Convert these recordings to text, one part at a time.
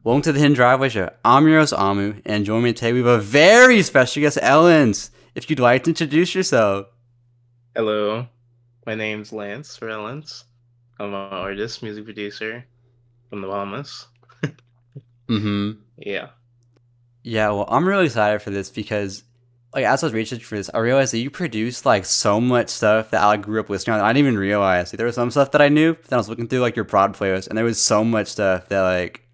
Welcome to the Hidden Driveway Show. I'm your host, Amu, and joining me today we have a very special guest, Ellens. If you'd like to introduce yourself. Hello, my name's Lance or Lance. I'm an artist, music producer from the Bahamas. Yeah. Yeah, well, I'm really excited for this because, like, as I was researching for this, I realized that you produce, like, so much stuff that I grew up listening on. I didn't even realize. Like, there was some stuff that I knew, but then I was looking through, like, your prod playlist, and there was so much stuff that, like,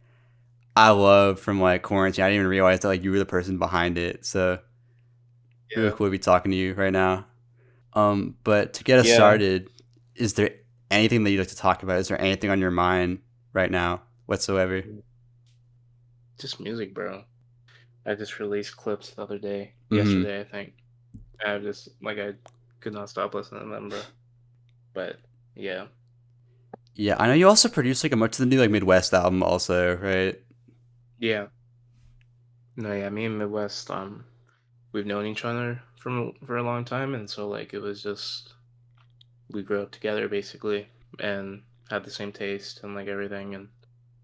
I love from, like, quarantine. I didn't even realize that, like, you were the person behind it. So, really Yeah. cool to be talking to you right now. But to get us Yeah. started, is there anything that you'd like to talk about? Is there anything on your mind right now whatsoever? Just music, bro. I just released clips the other day. Mm-hmm. Yesterday, I think. I just, I could not stop listening to them, bro. But, yeah. Yeah, I know you also produced like a much of the new like Midwest album also, right? Yeah. No, yeah, me and Midwest, we've known each other for a long time, and so, it was just, we grew up together, basically, and had the same taste and, everything, and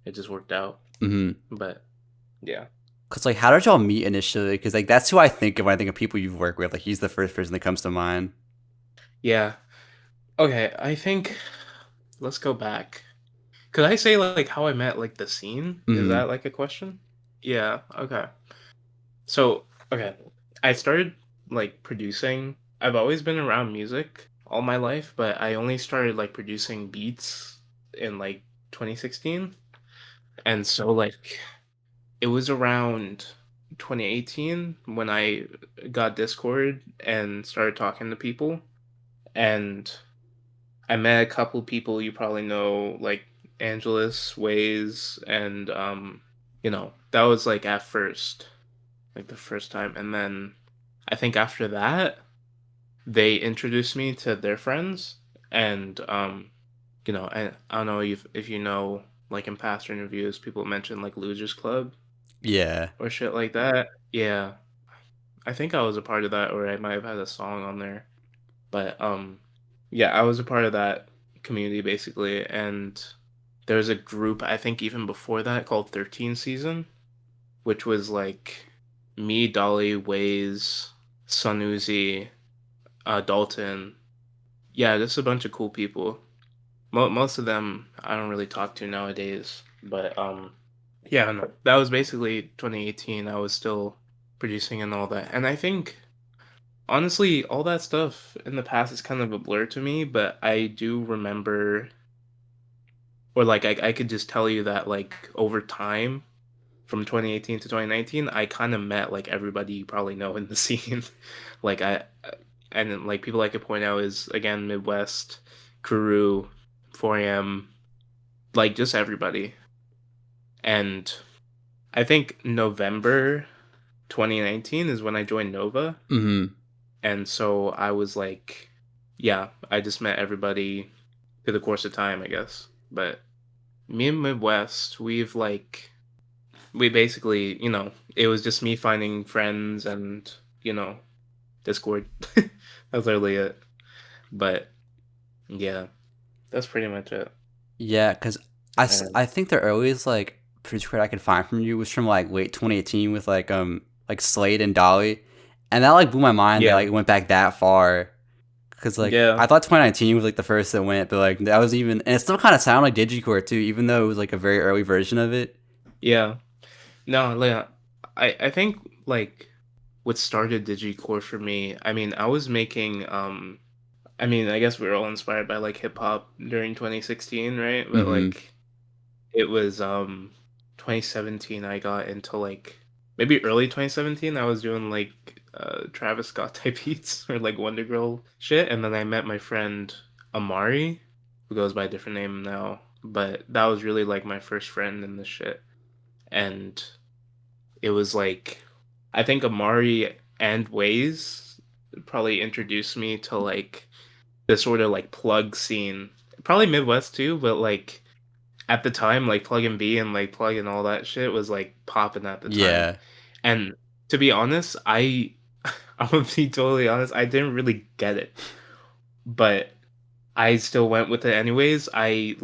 it just worked out. Mm-hmm. But, yeah. Cause like, how did y'all meet initially? Cause like that's who I think of when I think of people you've worked with. Like he's the first person that comes to mind. Yeah. Okay, I think let's go back. Could I say how I met the scene? Is Mm-hmm. that a question? Yeah, okay. So, okay. I started producing. I've always been around music all my life, but I only started producing beats in 2016. And so it was around 2018 when I got Discord and started talking to people, and I met a couple people you probably know, like Angelus, Ways, and that was at first, the first time, and then I think after that they introduced me to their friends, and I don't know if you know, in past interviews people mention Losers Club Yeah. or shit like that. Yeah, I think I was a part of that, or I might have had a song on there. But yeah, I was a part of that community basically, and there was a group I think even before that called 13 Season, which was me, Dolly, Waze, Sunuzi, Dalton. Yeah, just a bunch of cool people. Most of them I don't really talk to nowadays, but yeah, no, that was basically 2018. I was still producing and all that, and I think honestly, all that stuff in the past is kind of a blur to me, but I do remember, or I could just tell you that over time, from 2018 to 2019, I kind of met everybody you probably know in the scene. like I, and then, people I could point out is again Midwest, Kuru, 4am, just everybody. And I think November 2019 is when I joined Nova. Mm-hmm. And so I was yeah, I just met everybody through the course of time, I guess. But me and Midwest, we basically, it was just me finding friends and, Discord. That's literally it. But yeah, that's pretty much it. Yeah, cause I, And I think the earliest like producer credit I could find from you was from like late 2018 with like Slade and Dolly, and that like blew my mind that yeah, like it went back that far. Cause like yeah, I thought 2019 was like the first that went, but like that was even, and it still kind of sounded like digicore too, even though it was like a very early version of it. yeah. No, I think what started digicore for me, I mean, I was making I mean, I guess we were all inspired by hip hop during 2016, right? But Mm-hmm. it was 2017 I got into maybe early 2017 I was doing Travis Scott type beats or Wonder Girl shit, and then I met my friend Amari, who goes by a different name now, but that was really my first friend in this shit. And it was I think Amari and Waze probably introduced me to the sort of plug scene. Probably Midwest too, but at the time, plug and B and plug and all that shit was popping at the time. Yeah. And to be honest, I'm gonna be totally honest, I didn't really get it. But I still went with it anyways. I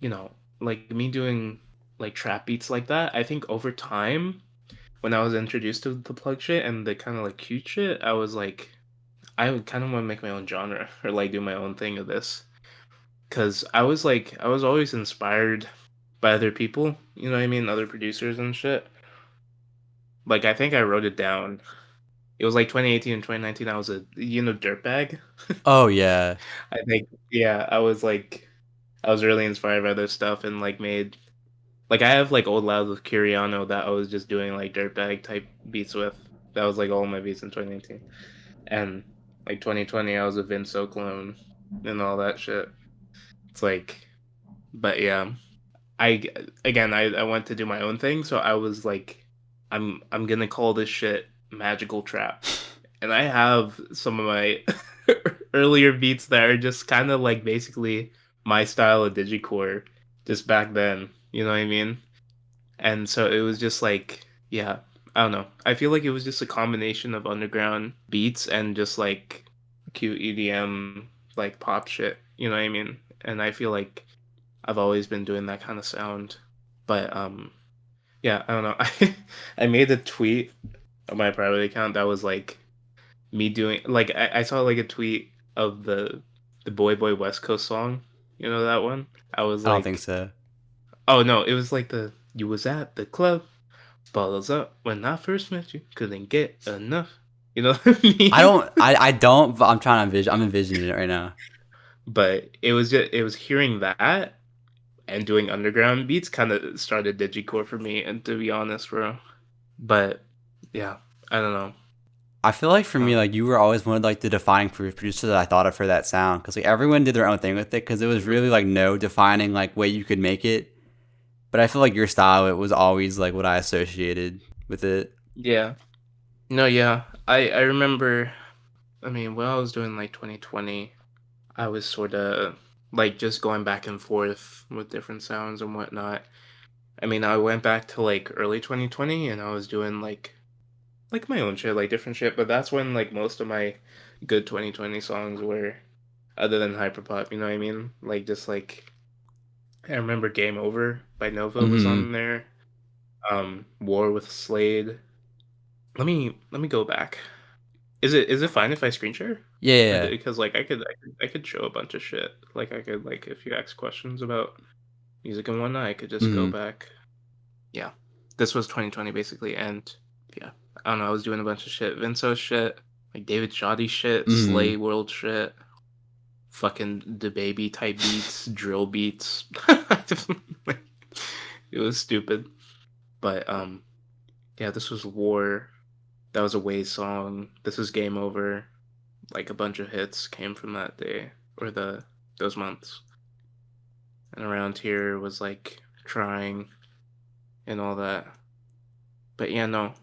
you know, me doing like trap beats like that. I think over time, when I was introduced to the plug shit and the kind of like cute shit, I was like, I would kind of want to make my own genre or like do my own thing of this. Cause I was always inspired by other people, you know what I mean? Other producers and shit. Like I think I wrote it down. It was like 2018 and 2019. I was a dirtbag. Oh yeah. I think yeah, I was really inspired by their stuff and like made like I have like old loud with Curiano that I was just doing like dirtbag type beats with. That was like all my beats in 2019. And like 2020 I was a Vinso clone and all that shit. It's like but yeah. I again I went to do my own thing, so I was like I'm gonna call this shit magical trap. And I have some of my earlier beats that are just kind of like basically my style of digicore just back then, you know what I mean? And so it was just like yeah, I don't know. I feel like it was just a combination of underground beats and just like cute EDM like pop shit, you know what I mean? And I feel like I've always been doing that kind of sound. But yeah, I don't know. I made a tweet on my private account that was like me doing like I saw like a tweet of the Boy Boy West Coast song. You know that one? I was I don't think like so. oh no, it was like the you was at the club, bottles up when I first met you, couldn't get enough. You know what I mean? I don't, but I'm envisioning it right now. But it was hearing that and doing underground beats kind of started digicore for me, and to be honest, bro. But yeah, I don't know. I feel like for me, like you were always one of like the defining producers that I thought of for that sound, because like everyone did their own thing with it, because it was really like no defining like way you could make it. But I feel like your style, it was always like what I associated with it. Yeah. No, yeah. I remember I mean, when I was doing like 2020, I was sort of like just going back and forth with different sounds and whatnot. I mean, I went back to like early 2020 and I was doing like my own shit, like different shit, but that's when like most of my good 2020 songs were other than hyperpop, you know what I mean? Like just like I remember Game Over by Nova was Mm-hmm. on there. War with Slade. Let me go back. Is it fine if I screen share? Or Yeah. because like I could show a bunch of shit. Like I could like if you ask questions about music and whatnot, I could just go Mm-hmm. back. Yeah. This was 2020 basically, and yeah. I don't know, I was doing a bunch of shit. Vinso shit, like David Shoddy shit, Mm-hmm. Slay World shit, fucking the baby type beats, drill beats. It was stupid. But yeah, this was War. That was a Way song. This is Game Over. Like a bunch of hits came from that day or those months. And around here was like Trying and all that. But yeah, no.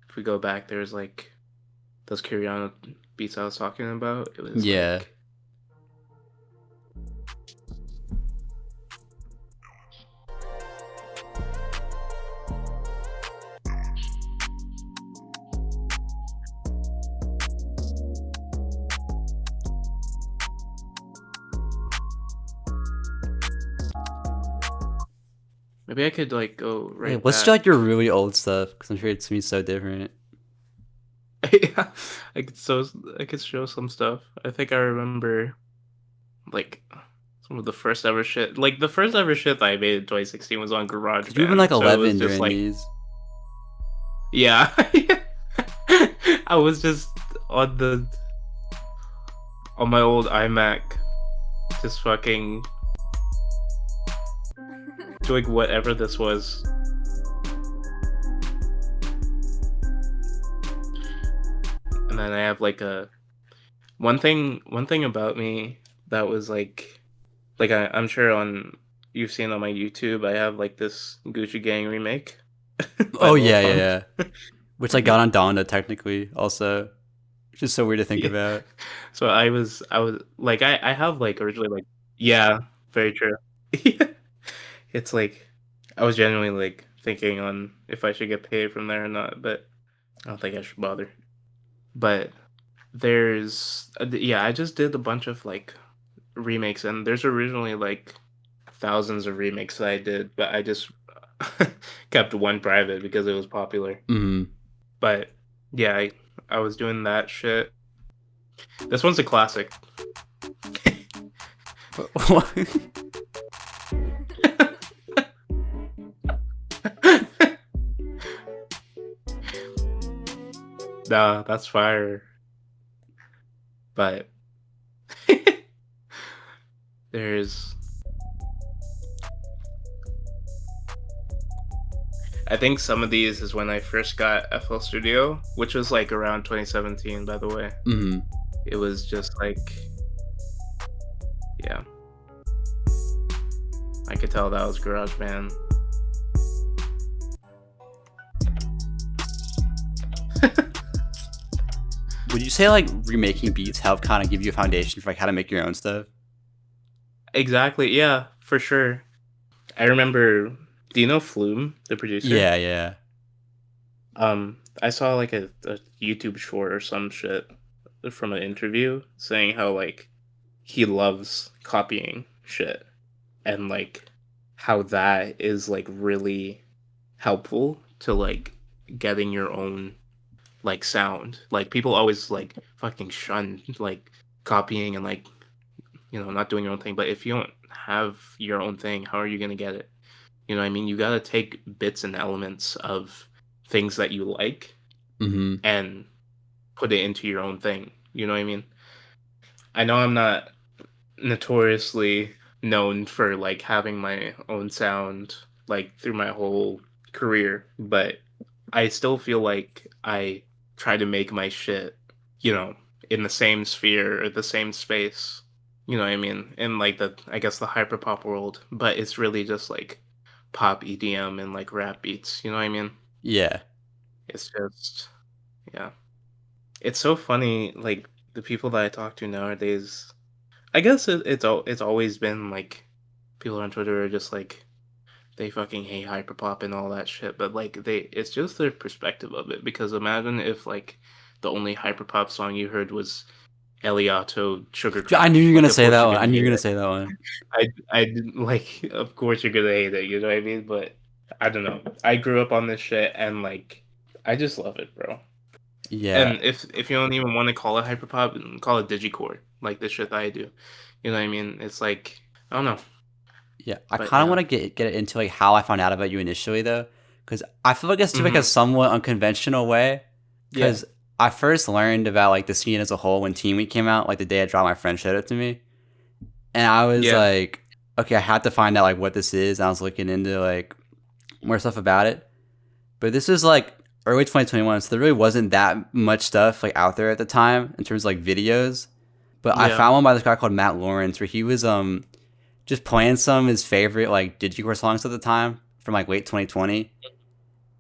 If we go back, there's like those Curiano beats I was talking about. It was Yeah. like maybe I could like go Hey, right let's do like back. your really old stuff, because I'm sure it's gonna be so different. Yeah, I could so I could show some stuff. I think I remember like some of the first ever shit. Like the first ever shit that I made in 2016 was on Cause you have been like GarageBand, so it was 11 just during like these. yeah. I was just on the on my old iMac, just fucking doing whatever this was. And then I have like a one thing about me that was like I'm sure on you've seen on my YouTube, I have like this Gucci Gang remake by Oh Lil yeah, Pump. yeah. Which like got on Donda technically also, which is so weird to think Yeah. about. So I was like I have like originally like yeah, very true. It's like I was genuinely like thinking on if I should get paid from there or not, but I don't think I should bother. But there's yeah, I just did a bunch of like remakes and there's originally like thousands of remakes that I did, but I just kept one private because it was popular. Mm-hmm. But yeah, I was doing that shit. This one's a classic. Nah, that's fire. But there's, I think some of these is when I first got FL Studio, which was like around 2017, by the way. Mm-hmm. It was just like, yeah. I could tell that was GarageBand. Would you say like remaking beats help kind of give you a foundation for like how to make your own stuff? Exactly, yeah, for sure. I remember, do you know Flume, the producer? Yeah, yeah. I saw like a YouTube short or some shit from an interview saying how like he loves copying shit and like how that is like really helpful to like getting your own like sound. Like people always like fucking shun like copying and like, you know, not doing your own thing. But if you don't have your own thing, how are you gonna get it? You know what I mean? You gotta take bits and elements of things that you like Mm-hmm. and put it into your own thing. You know what I mean? I know I'm not notoriously known for like having my own sound like through my whole career, but I still feel like I try to make my shit, you know, in the same sphere or the same space. You know what I mean? In like the, I guess, the hyperpop world, but it's really just like pop EDM and like rap beats. You know what I mean? Yeah. It's just, yeah. It's so funny, like the people that I talk to nowadays. I guess it's always been like people on Twitter are just like they fucking hate hyperpop and all that shit, but like it's just their perspective of it. Because imagine if like the only hyperpop song you heard was Eliato Sugar Crash. I knew you were Like, gonna of say course that you're one. gonna I knew you hate were gonna it. say that one. I didn't like. Of course you're gonna hate it. You know what I mean? But I don't know. I grew up on this shit and like I just love it, bro. Yeah. And if you don't even want to call it hyperpop, call it digicore, like the shit that I do. You know what I mean? It's like I don't know, Yeah. I but kind of yeah. want to get it into like how I found out about you initially though, because I feel like it's through like a Mhm. somewhat unconventional way. Yeah. Because I first learned about like the scene as a whole when Teen Week came out, like the day I dropped my friend showed it to me, and I was Yeah. like, okay, I had to find out like what this is. And I was looking into like more stuff about it, but this was like early 2021, so there really wasn't that much stuff like out there at the time in terms of like videos. But I Yeah. found one by this guy called Matt Lawrence where he was just playing some of his favorite like digicore songs at the time from like late 2020,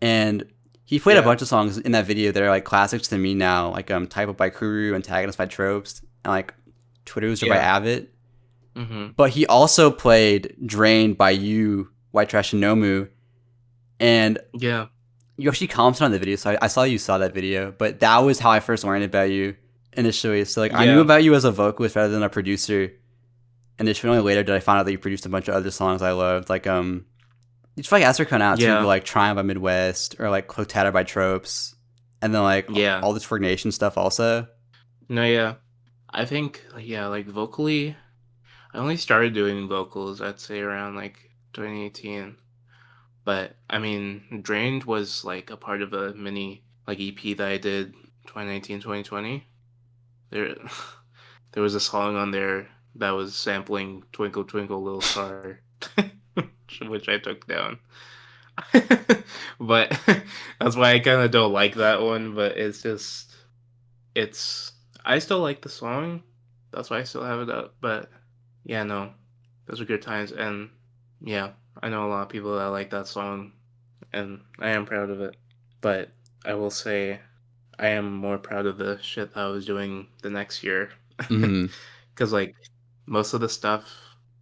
and he played a Yeah. bunch of songs in that video that are like classics to me now, like Type Up by Kuru, Antagonist by Tropes, and like Twitter by Yeah. Avid. Mhm. But he also played Drained by You, White Trash and Nomu, and Yeah. you actually commented on the video, so I saw you saw that video. But that was how I first learned about you initially. So like I knew Yeah. about you as a vocalist rather than a producer. Initially, only later did I find out that you produced a bunch of other songs I loved, like you just like Ask Her Come Out too, Yeah. like Triumph by Midwest or like Clotatter by Tropes, and then like Yeah. all this Nation stuff also. No, yeah. I think yeah, like vocally, I only started doing vocals I'd say around like 2018. But I mean, Drained was like a part of a mini like EP that I did 2019, 2020. There there was a song on there that was sampling Twinkle Twinkle Little Star, which I took down. But that's why I kind of don't like that one, but it's just it's I still like the song. That's why I still have it up, but yeah, no. Those are good times and yeah, I know a lot of people that like that song and I am proud of it. But I will say I am more proud of the shit that I was doing the next year. Mm-hmm. Cuz like most of the stuff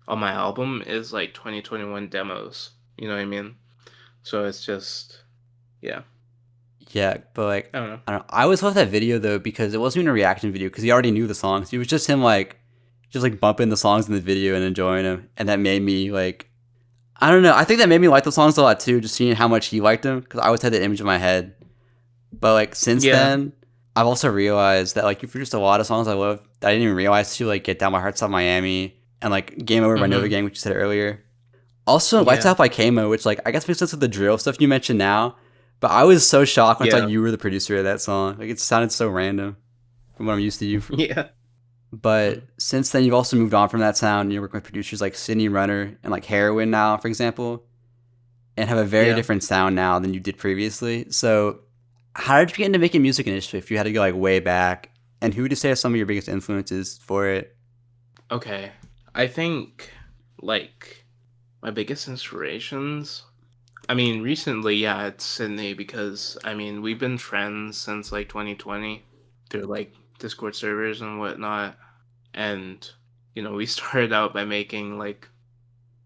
on my album is like 2021 demos. You know what I mean? So it's just yeah. Yeah, but like I don't know. I don't know. I always loved that video though because it wasn't even a reaction video because he already knew the songs. It was just him like just like bumping the songs in the video and enjoying them, and that made me like I don't know. I think that made me like the songs a lot too, just seeing how much he liked them, because I always had that image in my head. But like since Yeah. then, I've also realized that like you produced a lot of songs I love that I didn't even realize too, like Get Down My Heart's on Miami and like Game Over by Mm-hmm. NOVAGANG, which you said earlier. Also, Lights Yeah. Out by Kamo, which like I guess makes sense with the drill stuff you mentioned now. But I was so shocked when I thought Yeah. you were the producer of that song. Like it sounded so random from what I'm used to you. Yeah. But since then, you've also moved on from that sound. You're working with producers like Sydney Runner and like Heroin now, for example, and have a very Yeah. different sound now than you did previously. So, how did you get into making music initially? If you had to go like way back, and who would you say are some of your biggest influences for it? Okay. I think like my biggest inspirations. I mean, recently, yeah, it's Sydney because I mean we've been friends since like 2020 through like Discord servers and whatnot, and we started out by making like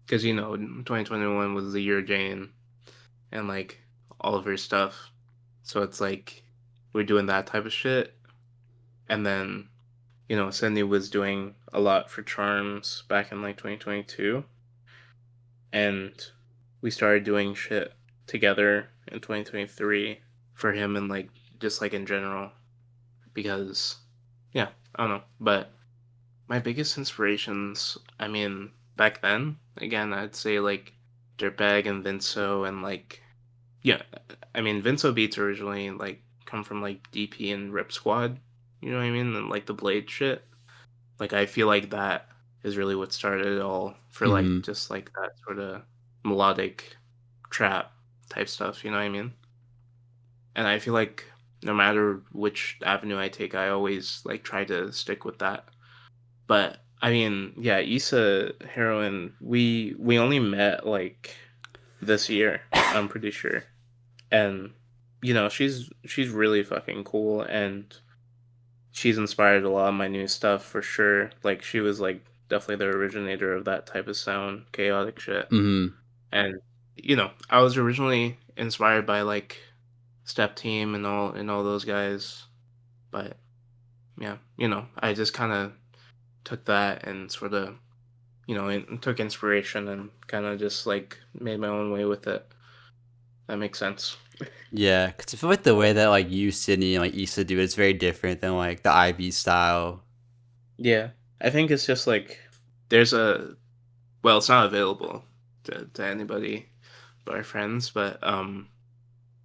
because 2021 was the year of Jane and like all of her stuff, so it's like we're doing that type of shit, and then Sydney was doing a lot for Charms back in like 2022, and we started doing shit together in 2023 for him and like just like in general because yeah, I don't know, but my biggest inspirations, I mean, back then, again, I'd say like Dirtbag and Vinso and like yeah, I mean Vinso beats originally like come from like DP and Rip Squad, you know what I mean, and like the Blade shit. Like I feel like that is really what started it all for like Mm-hmm. just like that sort of melodic trap type stuff, you know what I mean? And I feel like no matter which avenue I take, I always like try to stick with that. But I mean, yeah, Issa Heroin, we only met like this year, I'm pretty sure. And she's really fucking cool and she's inspired a lot of my new stuff for sure. Like she was like definitely the originator of that type of sound, chaotic shit. Mm-hmm. And I was originally inspired by like Step Team and all those guys, but yeah, I just kind of took that and sort of took inspiration and kind of just like made my own way with it. That makes sense. Yeah, because I feel like the way that like you, Sydney, and like Issa do it is very different than like the Ivy style. Yeah, I think it's just like there's a well, it's not available to anybody but our friends, but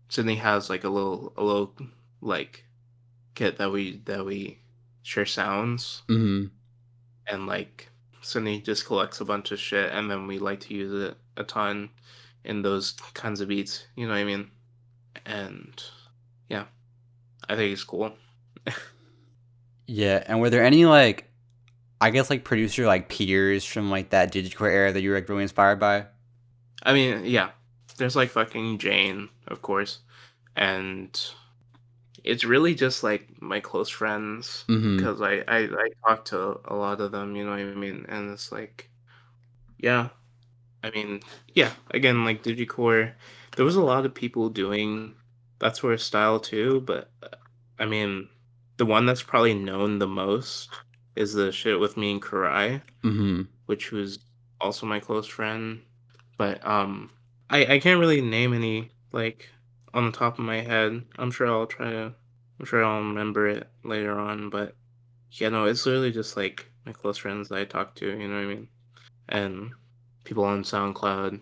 Sydney has like a little like kit that we share sounds, Mm-hmm. and like Sydney just collects a bunch of shit and then we like to use it a ton in those kinds of beats, you know what I mean? And yeah, I think it's cool. Yeah, and were there any like I guess like producer like peers from like that digicore era that you were like really inspired by? I mean, yeah, there's like fucking Jane, of course, and it's really just like my close friends Mm-hmm. because I talk to a lot of them, you know what I mean? And it's like, yeah, I mean, yeah, again, like digicore, there was a lot of people doing that sort of style too, but I mean, the one that's probably known the most is the shit with me and Karai, Mm-hmm. which was also my close friend. But I can't really name any like on the top of my head. I'm sure I'll remember it later on, but yeah, no, it's literally just like my close friends that I talk to, you know what I mean? And people on SoundCloud.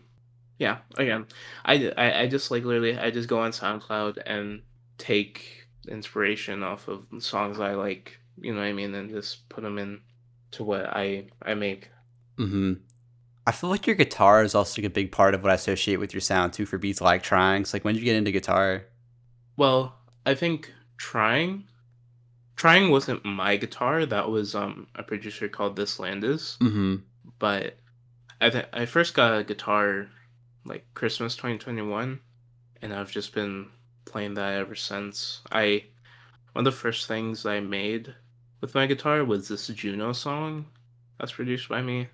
Yeah, again, I just like literally I just go on SoundCloud and take inspiration off of songs I like, you know what I mean, and just put them in to what I make. Mm-hmm. I feel like your guitar is also like a big part of what I associate with your sound too for beats like trying. So like when did you get into guitar? Well, I think trying wasn't my guitar. That was a producer called This Land Is. Mm-hmm. But I first got a guitar like Christmas 2021, and I've just been playing that ever since. I One of the first things I made with my guitar was this Juno song that's produced by me,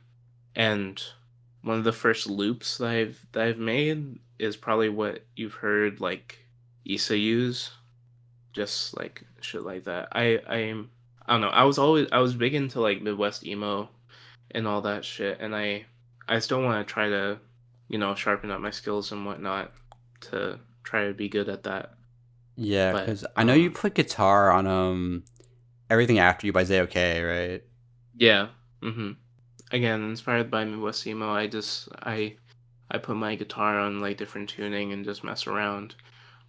and one of the first loops that I've made is probably what you've heard like Issa use, just like shit like that. I don't know. I was big into like Midwest emo and all that shit, and I still want to try to sharpen up my skills and whatnot to try to be good at that. Yeah, But because I know you put guitar on Everything After You by Zay OK, right? yeah. Again, inspired by Midwest emo, I put my guitar on like different tuning and just mess around.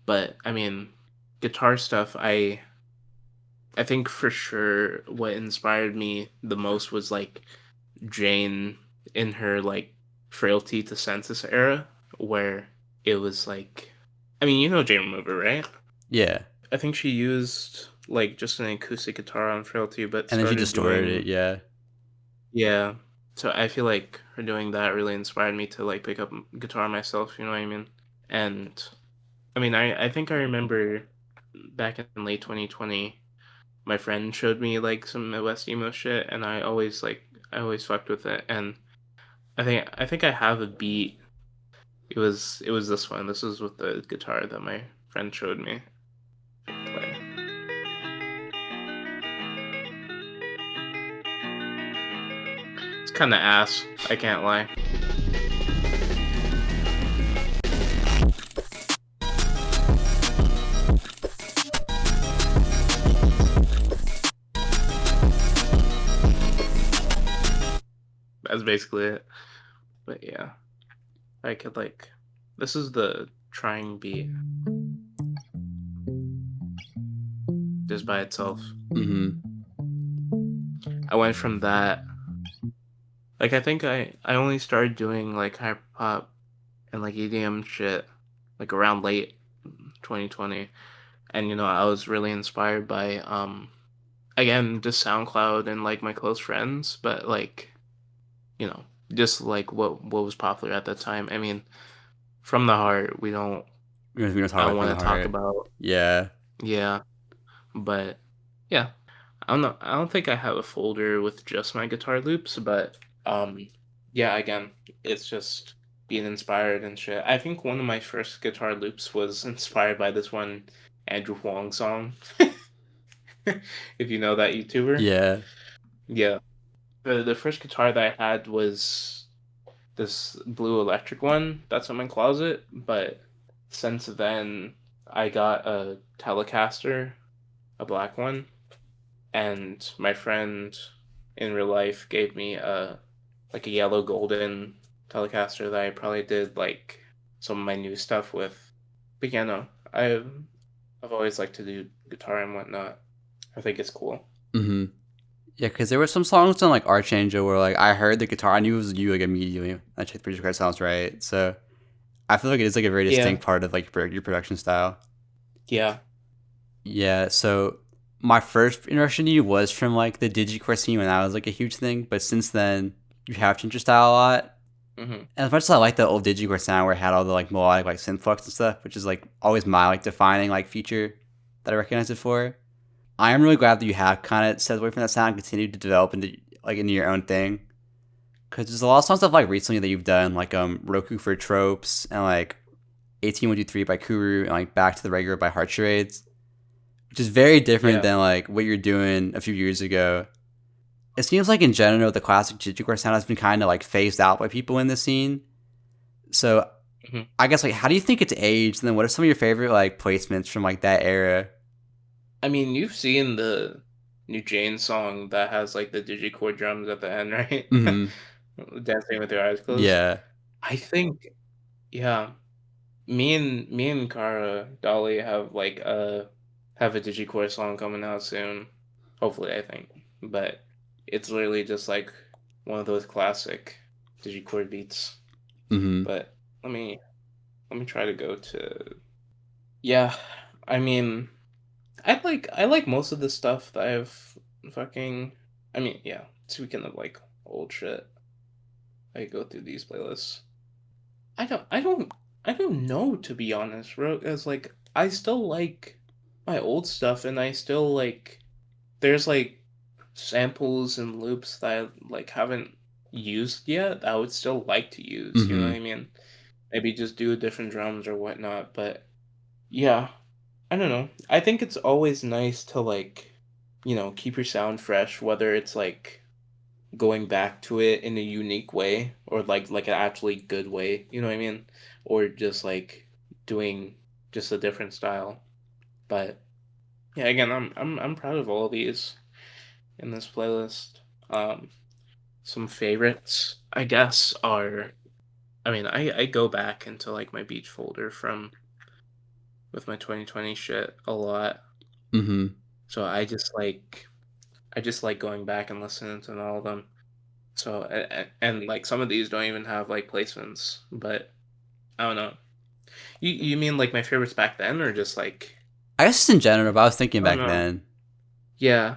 But I mean, guitar stuff, I think for sure what inspired me the most was like Jane in her like Frailty to Census era, where it was like, I mean, you know Jane Remover, right? Yeah. I think she used like just an acoustic guitar on Frailty, but And then she started distorted it, doing, yeah. yeah. So I feel like her doing that really inspired me to like pick up guitar myself, you know what I mean? And I mean, I think I remember back in late 2020, my friend showed me like some Midwest emo shit, and I always fucked with it. And I think I have a beat. It was this one. This was with the guitar that my friend showed me. Play. It's kind of ass. I can't lie. That's basically it. But yeah, I could like. This is the trying beat just by itself. I went from that. Like I think I only started doing like hyper pop and like EDM shit like around late 2020, and I was really inspired by again just SoundCloud and like my close friends, but like you know just like what was popular at that time. I mean, from the heart, we don't. We don't talk I about don't it from want the to talk heart. about. Yeah. Yeah, but yeah, I don't know. I don't think I have a folder with just my guitar loops, but yeah, again, it's just being inspired and shit. I think one of my first guitar loops was inspired by this one Andrew Huang song. If you know that YouTuber. Yeah. Yeah. The first guitar that I had was this blue electric one that's in my closet, but since then I got a Telecaster, a black one, and my friend in real life gave me a yellow golden Telecaster that I probably did like some of my new stuff with. But yeah, no, I've always liked to do guitar and whatnot. I think it's cool. Yeah, because there were some songs on like Archangel where like I heard the guitar, I knew it was you like immediately. I checked the producer sounds right. So I feel like it is like a very Yeah, distinct part of like your production style. yeah. Yeah, so my first introduction to you was from like the digicore scene when that was like a huge thing, but since then you have changed your style a lot. hmm And as much as I like the old digicore sound where it had all the like melodic like synth flux and stuff, which is like always my like defining like feature that I recognize it for. I am really glad that you have kind of stepped away from that sound and continued to develop into your own thing. Because there's a lot of songs stuff like recently that you've done, like Roku for Tropes and like 18123 by Kuru and like Back to the Regular by Heart Charades, which is very different Yeah. than like what you're doing a few years ago. It seems like in general the classic digicore sound has been kind of like phased out by people in the scene. So hmm I guess like how do you think it's aged? And then what are some of your favorite like placements from like that era? I mean, you've seen the new Jane song that has like the digicore drums at the end, right? Mm-hmm. Dancing with your eyes closed. Yeah. I think, yeah. Me and Kara Dolly have a digicore song coming out soon. Hopefully, I think. But it's literally just like one of those classic digicore beats. Mm-hmm. But let me let me try to go to. Yeah, I mean, I like most of the stuff that I've fucking. I mean, yeah. Speaking of like old shit, I go through these playlists. I don't I don't I don't know, to be honest, bro. Cause like I still like my old stuff, and I still like there's like samples and loops that I like haven't used yet that I would still like to use, you know what Mm-hmm. I mean? Maybe just do different drums or whatnot, but yeah, I don't know. I think it's always nice to like, keep your sound fresh, whether it's like going back to it in a unique way, or like an actually good way, you know what I mean? Or just like doing just a different style. But yeah, again, I'm proud of all of these in this playlist. Um, some favorites, I guess, are, I mean, I go back into like my beach folder from with my 2020 shit a lot. Mm-hmm. So I just like going back and listening to all of them. So and like some of these don't even have like placements, but I don't know. You mean like my favorites back then, or just like, I guess just in general, but I was thinking I don't back know. then. Yeah,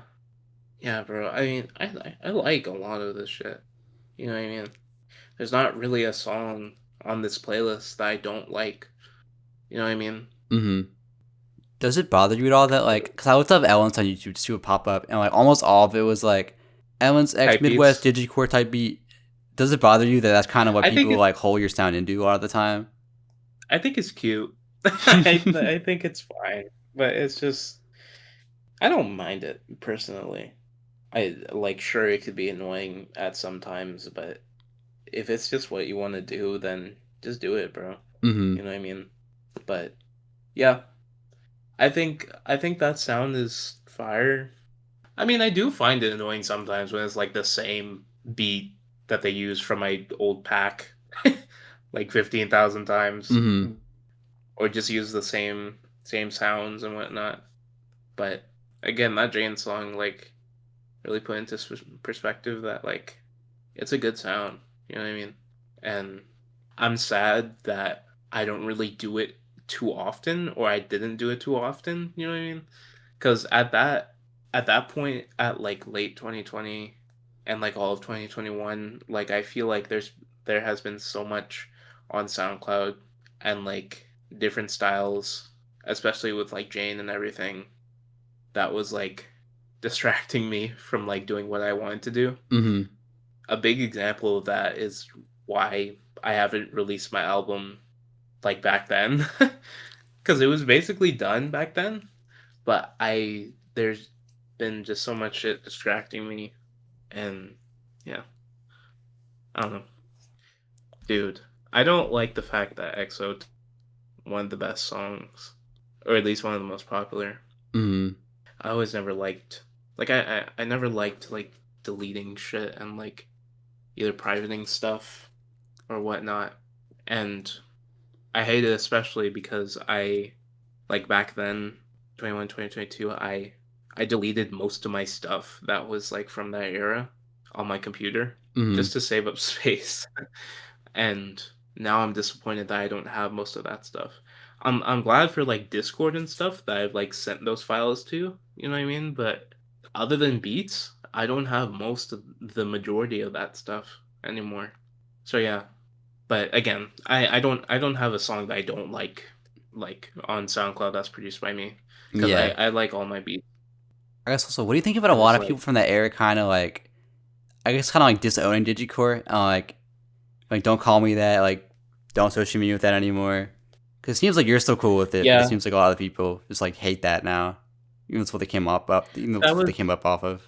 yeah, bro. I mean, I like a lot of this shit. You know what I mean? There's not really a song on this playlist that I don't like. You know what I mean? Mm-hmm. Does it bother you at all that like, because I looked up Ellen's on YouTube to see what pop up, and like almost all of it was like Ellen's X Type Midwest beats. digicore type beat. Does it bother you that that's kind of what I think people it. like hold your sound into a lot of the time? I think it's cute. I think it's fine, but it's just I don't mind it personally. I like sure it could be annoying at some times, but if it's just what you want to do, then just do it, bro. Mm-hmm. You know what I mean? But yeah, I think that sound is fire. I mean, I do find it annoying sometimes when it's like the same beat that they use from my old pack like 15,000 times, Mm-hmm. or just use the same sounds and whatnot. But again, that Jane song like really put into perspective that like it's a good sound, you know what I mean? And I'm sad that I don't really do it too often, or I didn't do it too often, you know what I mean? Cuz at that point at like late 2020 and like all of 2021, like I feel like there has been so much on SoundCloud and like different styles, especially with like Jane and everything, that was like distracting me from like doing what I wanted to do. Mm-hmm. A big example of that is why I haven't released my album like back then, because it was basically done back then, but I there's been just so much shit distracting me, and yeah, I don't know. Dude, I don't like the fact that EXO one of the best songs, or at least one of the most popular. Mm-hmm. I always never liked, like I never liked like deleting shit and like either privating stuff or whatnot. And I hate it especially because I, like back then, 21, 2022, I deleted most of my stuff that was like from that era on my computer Mm-hmm. just to save up space. And now I'm disappointed that I don't have most of that stuff. I'm glad for like Discord and stuff that I've like sent those files to, you know what I mean? But other than beats, I don't have most of the majority of that stuff anymore. So yeah, but again, I don't have a song that I don't like on SoundCloud that's produced by me, because Yeah. I like all my beats. I guess also, what do you think about a And lot it's of like, people from that era kind of like, I guess kind of like disowning digicore, like don't call me that, like don't associate me with that anymore. Because it seems like you're still cool with it, but it yeah, seems like a lot of people just like hate that now. Even that's what they came even though that that's what was they came up off of.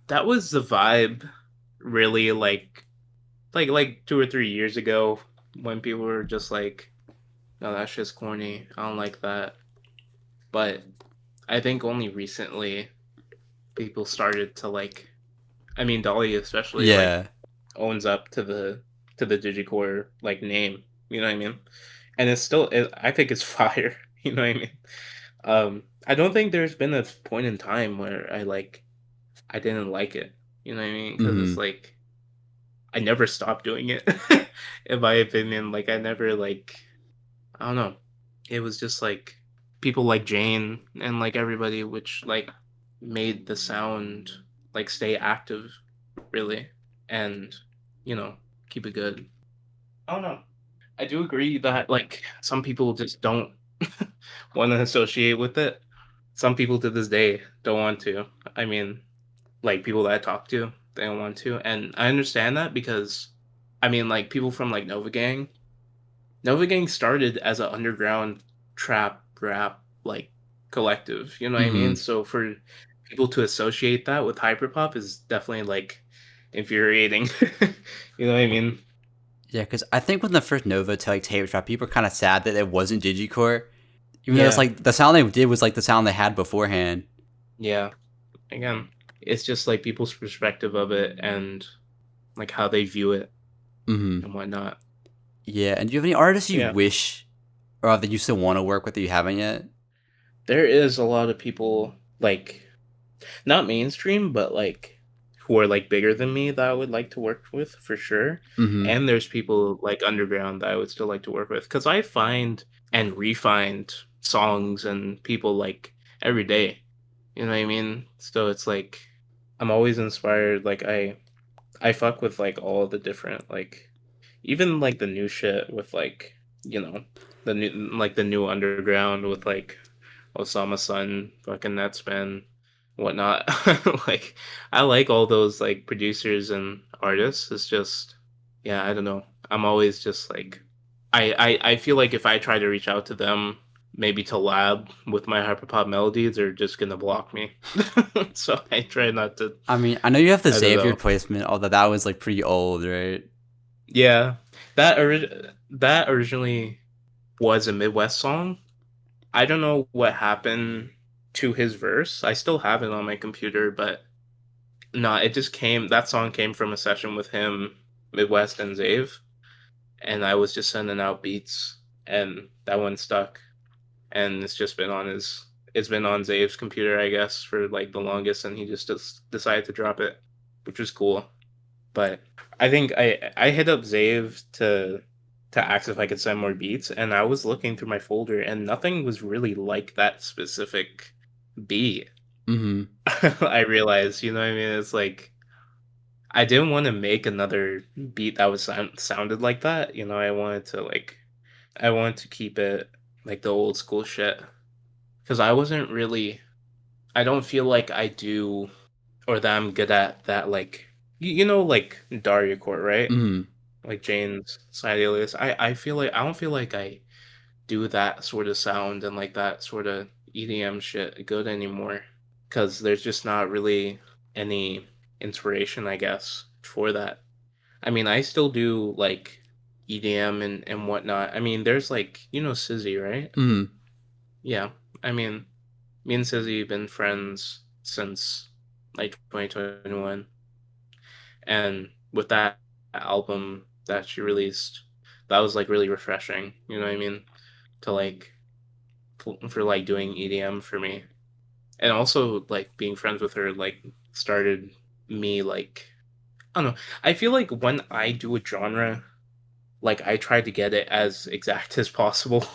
that was the vibe really like 2 or 3 years ago, when people were just like, no, that shit's corny. I don't like that. But I think only recently people started to like, I mean Dolly especially like Yeah. owns up to the digicore like name. You know what I mean? And it's still I think it's fire. You know what I mean? I don't think there's been a point in time where I didn't like it. You know what I mean? Because it's Mm-hmm. like I never stopped doing it. In my opinion, like I never like, I don't know. It was just like people like Jane and like everybody, which like made the sound like stay active, really, and you know keep it good. I don't know. I do agree that like some people just don't want to associate with it. Some people to this day don't want to. I mean, like people that I talk to, they don't want to, and I understand that because, I mean, like people from like NOVAGANG. NOVAGANG started as an underground trap rap like collective. You know what I mean? Mm-hmm. So for people to associate that with hyperpop is definitely like infuriating. You know what I mean? Yeah, because I think when the first Nova to like tape drop, people were kind of sad that it wasn't digicore, even though it's Yeah, like the sound they did was like the sound they had beforehand. yeah. Again, it's just like people's perspective of it and like how they view it Mm-hmm. and whatnot. Yeah, and do you have any artists you Yeah, wish or that you still want to work with that you haven't yet? there is a lot of people like not mainstream, but like who are like bigger than me that I would like to work with for sure. Mm-hmm. And there's people like underground that I would still like to work with because I find and refind songs and people like every day. You know what I mean? So it's like I'm always inspired. Like I fuck with like all the different like even like the new shit with like you know the new underground with like Osama Sun, fucking Netspin, whatnot. Like I like all those like producers and artists. It's just yeah, I don't know. I'm always just like I feel like if I try to reach out to them, maybe to lab with my hyperpop melodies, they're just gonna block me. So I try not to. I mean, I know you have the I don't Xavier know. replacement, although that was like pretty old, right? Yeah, that originally was a Midwest song. I don't know what happened to his verse. I still have it on my computer, but no, it just came. That song came from a session with him, Midwest and Zave, and I was just sending out beats, and that one stuck, and it's just been on his. It's been on Zave's computer, I guess, for like the longest, and he just decided to drop it, which was cool. But I think I hit up Zave to ask if I could send more beats, and I was looking through my folder, and nothing was really like that specific beat. Mm-hmm. I realized, you know what I mean? It's like I didn't want to make another beat that was sounded like that. You know, I wanted to keep it like the old school shit because I wasn't really. I don't feel like I do or that I'm good at that. Like you know, like Daria Court, right? Mm-hmm. Like Jane's side alias. I feel like I don't feel like I do that sort of sound and like that sort of EDM shit good anymore because there's just not really any inspiration, I guess, for that. I mean, I still do like EDM and whatnot. I mean, there's like you know Sizzy, right? Mm-hmm. Yeah. I mean, me and Sizzy have been friends since like 2021, and with that album that she released, that was like really refreshing. You know what I mean? To like for like doing EDM for me, and also like being friends with her like started me like I don't know. I feel like when I do a genre, like I try to get it as exact as possible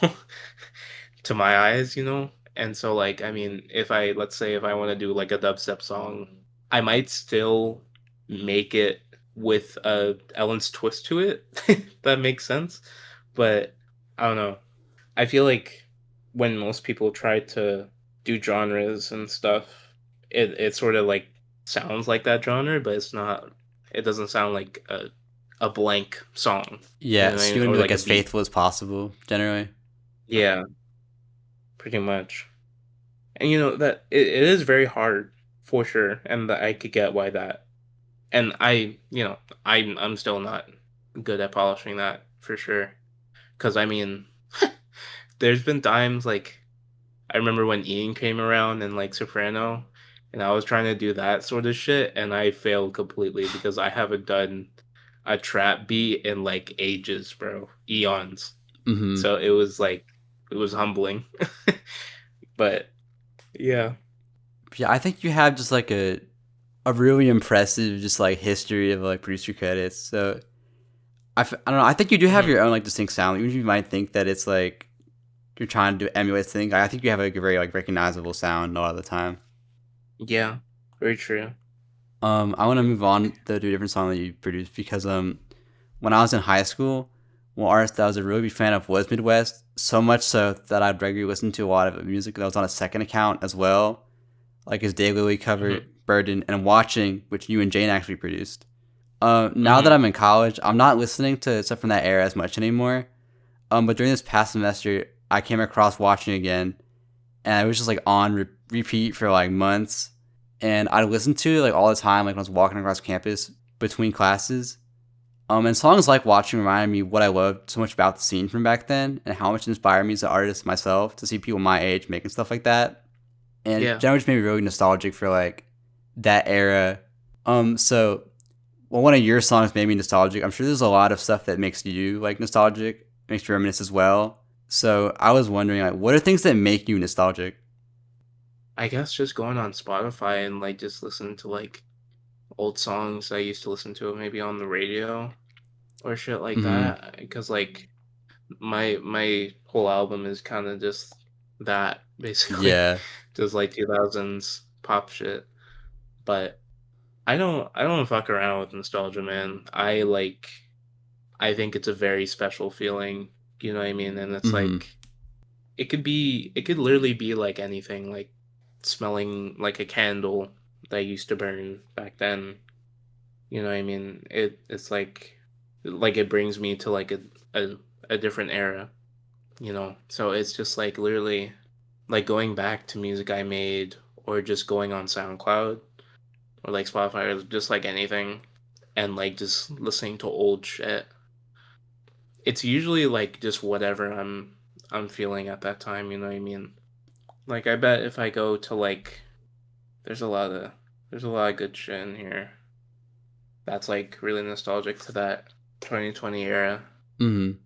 to my eyes, you know. And so like I mean, if I let's say if I want to do like a dubstep song, I might still make it with a Ellen's twist to it. That makes sense. But I don't know. I feel like when most people try to do genres and stuff, it sort of like sounds like that genre, but it's not. It doesn't sound like a blank song, you Yeah, know what I so you mean, want to or be like like a as beat. faithful as possible, generally. Yeah, pretty much. And you know that it is very hard for sure, and that I could get why that. And I, you know, I'm still not good at polishing that for sure. Because I mean, there's been times like I remember when Ian came around and like Soprano, and I was trying to do that sort of shit, and I failed completely because I haven't done a trap beat in like ages, bro, eons. Mm-hmm. So it was humbling, but yeah. Yeah, I think you have just like a really impressive just like history of like producer credits. So I don't know. I think you do have Mhm. your own like distinct sound. Even if you might think that it's like you're trying to emulate thing, I think you have like a very like recognizable sound a lot of the time. Yeah, very true. I want to move on though to a different song that you produced because when I was in high school, one artist that I was a really big fan of was Midwest. So much so that I'd regularly listen to a lot of music that was on a second account as well, like his Daily cover, Hmm. Burden, and Watching, which you and Jane actually produced. Now that Hmm. I'm in college, I'm not listening to stuff from that era as much anymore. But during this past semester, I came across Watching again, and it was just like on repeat for like months. And I listened to it like all the time, like when I was walking across campus. between classes. And songs like Watching reminded me what I loved so much about the scene from back then and how much it inspired me as an artist myself to see people my age making stuff like that. And Yeah. generally just made me really nostalgic for like that era. So well, one of your songs made me nostalgic. I'm sure there's a lot of stuff that makes you like nostalgic, makes you reminisce as well. So I was wondering, like, what are things that make you nostalgic? I guess just going on Spotify and like just listening to like old songs I used to listen to maybe on the radio or shit like Mm-hmm. that. Because like my whole album is kind of just that basically, Yeah. just like 2000s pop shit. But I don't fuck around with nostalgia, man. I think it's a very special feeling. You know what I mean? And it's Mm-hmm. like it could literally be like anything, like smelling like a candle that used to burn back then. You know what I mean? It's like it brings me to like a, a different era, you know. So it's just like literally like going back to music I made or just going on SoundCloud or like Spotify or just like anything and like just listening to old shit. It's usually like just whatever I'm feeling at that time, you know what I mean? Like I bet if I go to like there's a lot of there's a lot of good shit in here that's like really nostalgic to that 2020 era. Mm-hmm.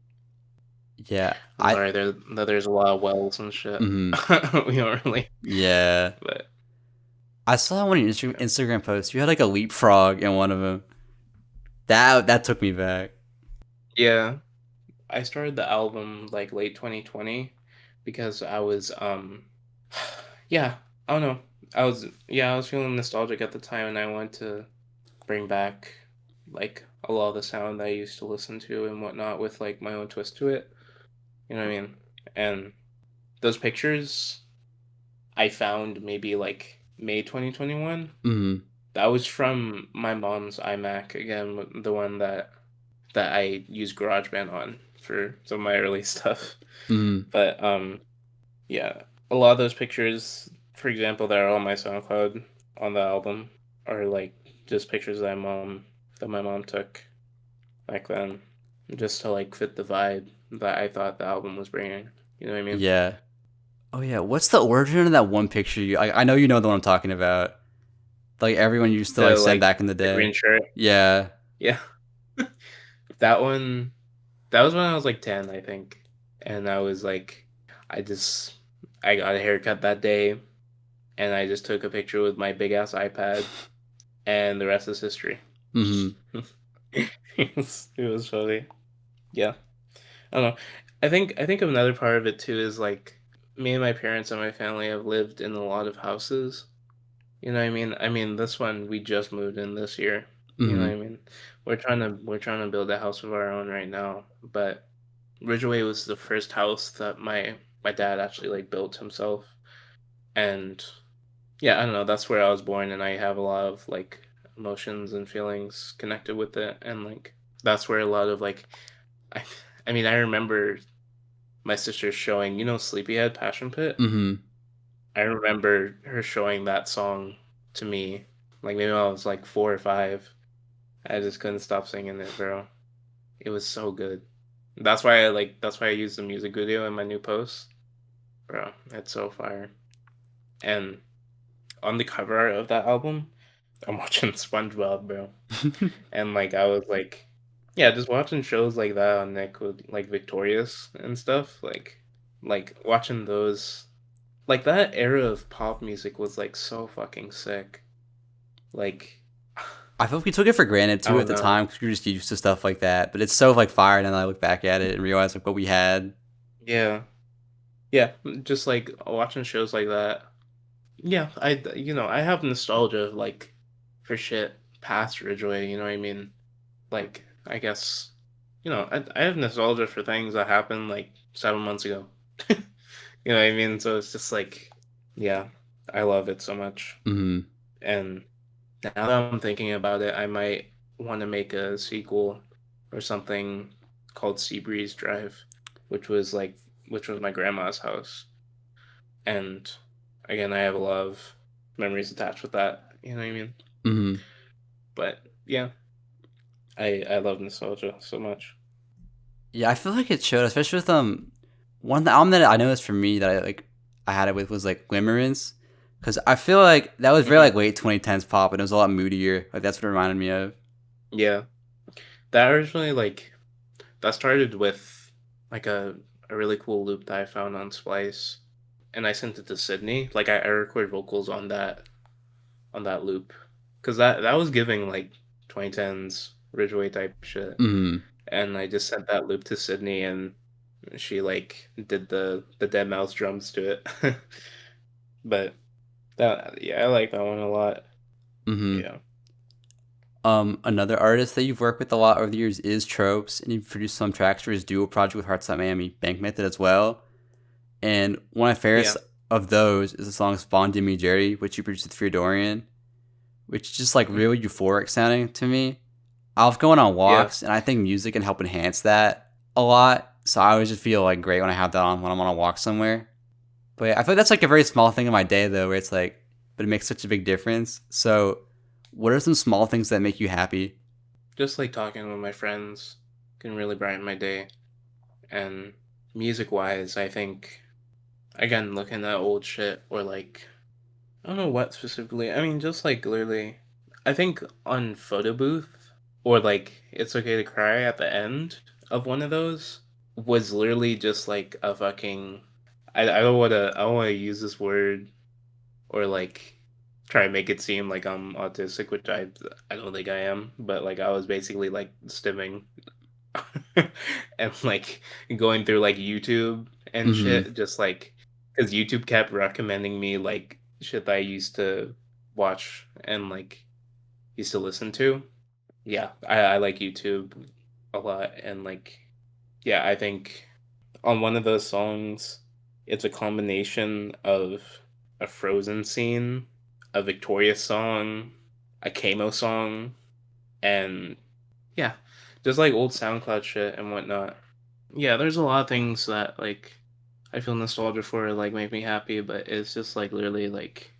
Yeah. I'm sorry, there's a lot of wells and shit. Mm-hmm. We don't really, Yeah. but I saw one of your yeah. Instagram posts. You had like a leapfrog in one of them. That took me back. Yeah, I started the album like late 2020 because I was yeah, I don't know. I was feeling nostalgic at the time and I wanted to bring back like a lot of the sound that I used to listen to and whatnot with like my own twist to it. You know what I mean? And those pictures I found maybe like May 2021. Mm-hmm. That was from my mom's iMac again, the one that I use GarageBand on for some of my early stuff. Mm-hmm. But yeah, a lot of those pictures, for example, that are on my SoundCloud on the album are like just pictures that my mom took back then, just to like fit the vibe that I thought the album was bringing. You know what I mean? Yeah. Oh yeah. What's the origin of that one picture? I know you know the one I'm talking about. Like everyone used to like The send like back in the the day. green shirt. Yeah. Yeah. That one, that was when I was like 10, I think. And I was like, I just, I got a haircut that day and I just took a picture with my big ass iPad and the rest is history. Mm-hmm. It was funny. Yeah. I don't know. I think another part of it too is like me and my parents and my family have lived in a lot of houses. You know what I mean? I mean, this one we just moved in this year. You know what Mm-hmm. I mean? We're trying to build a house of our own right now, but Ridgeway was the first house that my dad actually like built himself. And yeah, I don't know, that's where I was born and I have a lot of like emotions and feelings connected with it and like that's where a lot of like I I mean, I remember my sister showing, you know, Sleepyhead Passion Pit. Mm-hmm. I remember her showing that song to me, like maybe when I was like 4 or 5. I just couldn't stop singing it, bro. It was so good. That's why I use the music video in my new post. Bro, it's so fire. And on the cover art of that album, I'm watching SpongeBob, bro. And like I was like yeah, just watching shows like that on Nick with like Victorious and stuff, like watching those like that era of pop music was like so fucking sick. Like I feel like we took it for granted I too at don't the know. time because we were just used to stuff like that. But it's so like fire, and then I look back at it and realize like what we had. Yeah. Yeah, just like watching shows like that. Yeah, I have nostalgia like for shit past Ridgeway, you know what I mean? Like I guess I have nostalgia for things that happened like 7 months ago. You know what I mean? So it's just like yeah, I love it so much. Mm-hmm. And now that I'm thinking about it, I might want to make a sequel or something called Seabreeze Drive, which was my grandma's house. And again, I have a lot of memories attached with that. You know what I mean? Mm-hmm. But yeah. I love nostalgia so much. Yeah, I feel like it showed, especially with one album that I noticed for me that I had it with was like Limerence, because I feel like that was very Hmm. like late 2010s pop and it was a lot moodier. Like that's what it reminded me of. Yeah, that originally like that started with like a really cool loop that I found on Splice, and I sent it to Sydney. Like I recorded vocals on that loop, because that was giving like 2010s Ridgeway type shit, Hmm. and I just sent that loop to Sydney, and she like did the dead mouse drums to it. But that yeah, I like that one a lot. Hmm. Yeah. Another artist that you've worked with a lot over the years is Tropes, and you've produced some tracks for his duo project with Hearts at Miami Bank Method as well. And one of my favorites Yeah. of those is the song Spawn Did Me Dirty, which you produced with Theodorian, which is just like Mhm. really euphoric sounding to me. I love going on Yeah. walks, and I think music can help enhance that a lot. So I always just feel like great when I have that on when I'm on a walk somewhere. But yeah, I feel like that's like a very small thing in my day though, where it's like, but it makes such a big difference. So, what are some small things that make you happy? Just like talking with my friends can really brighten my day. And music wise, I think again looking at old shit or like I don't know what specifically. I mean, just like literally, I think on Photo Booth or like It's Okay to Cry at the end of one of those was literally just like a fucking. I don't want to use this word or like try and make it seem like I'm autistic, which I don't think I am. But like I was basically like stimming and like going through like YouTube and Mm-hmm. shit, just like because YouTube kept recommending me like shit that I used to watch and like used to listen to. Yeah, I like YouTube a lot, and like yeah, I think on one of those songs, it's a combination of a Frozen scene, a Victorious song, a Kamo song, and yeah, just like old SoundCloud shit and whatnot. Yeah, there's a lot of things that like I feel nostalgia for, like make me happy, but it's just like literally like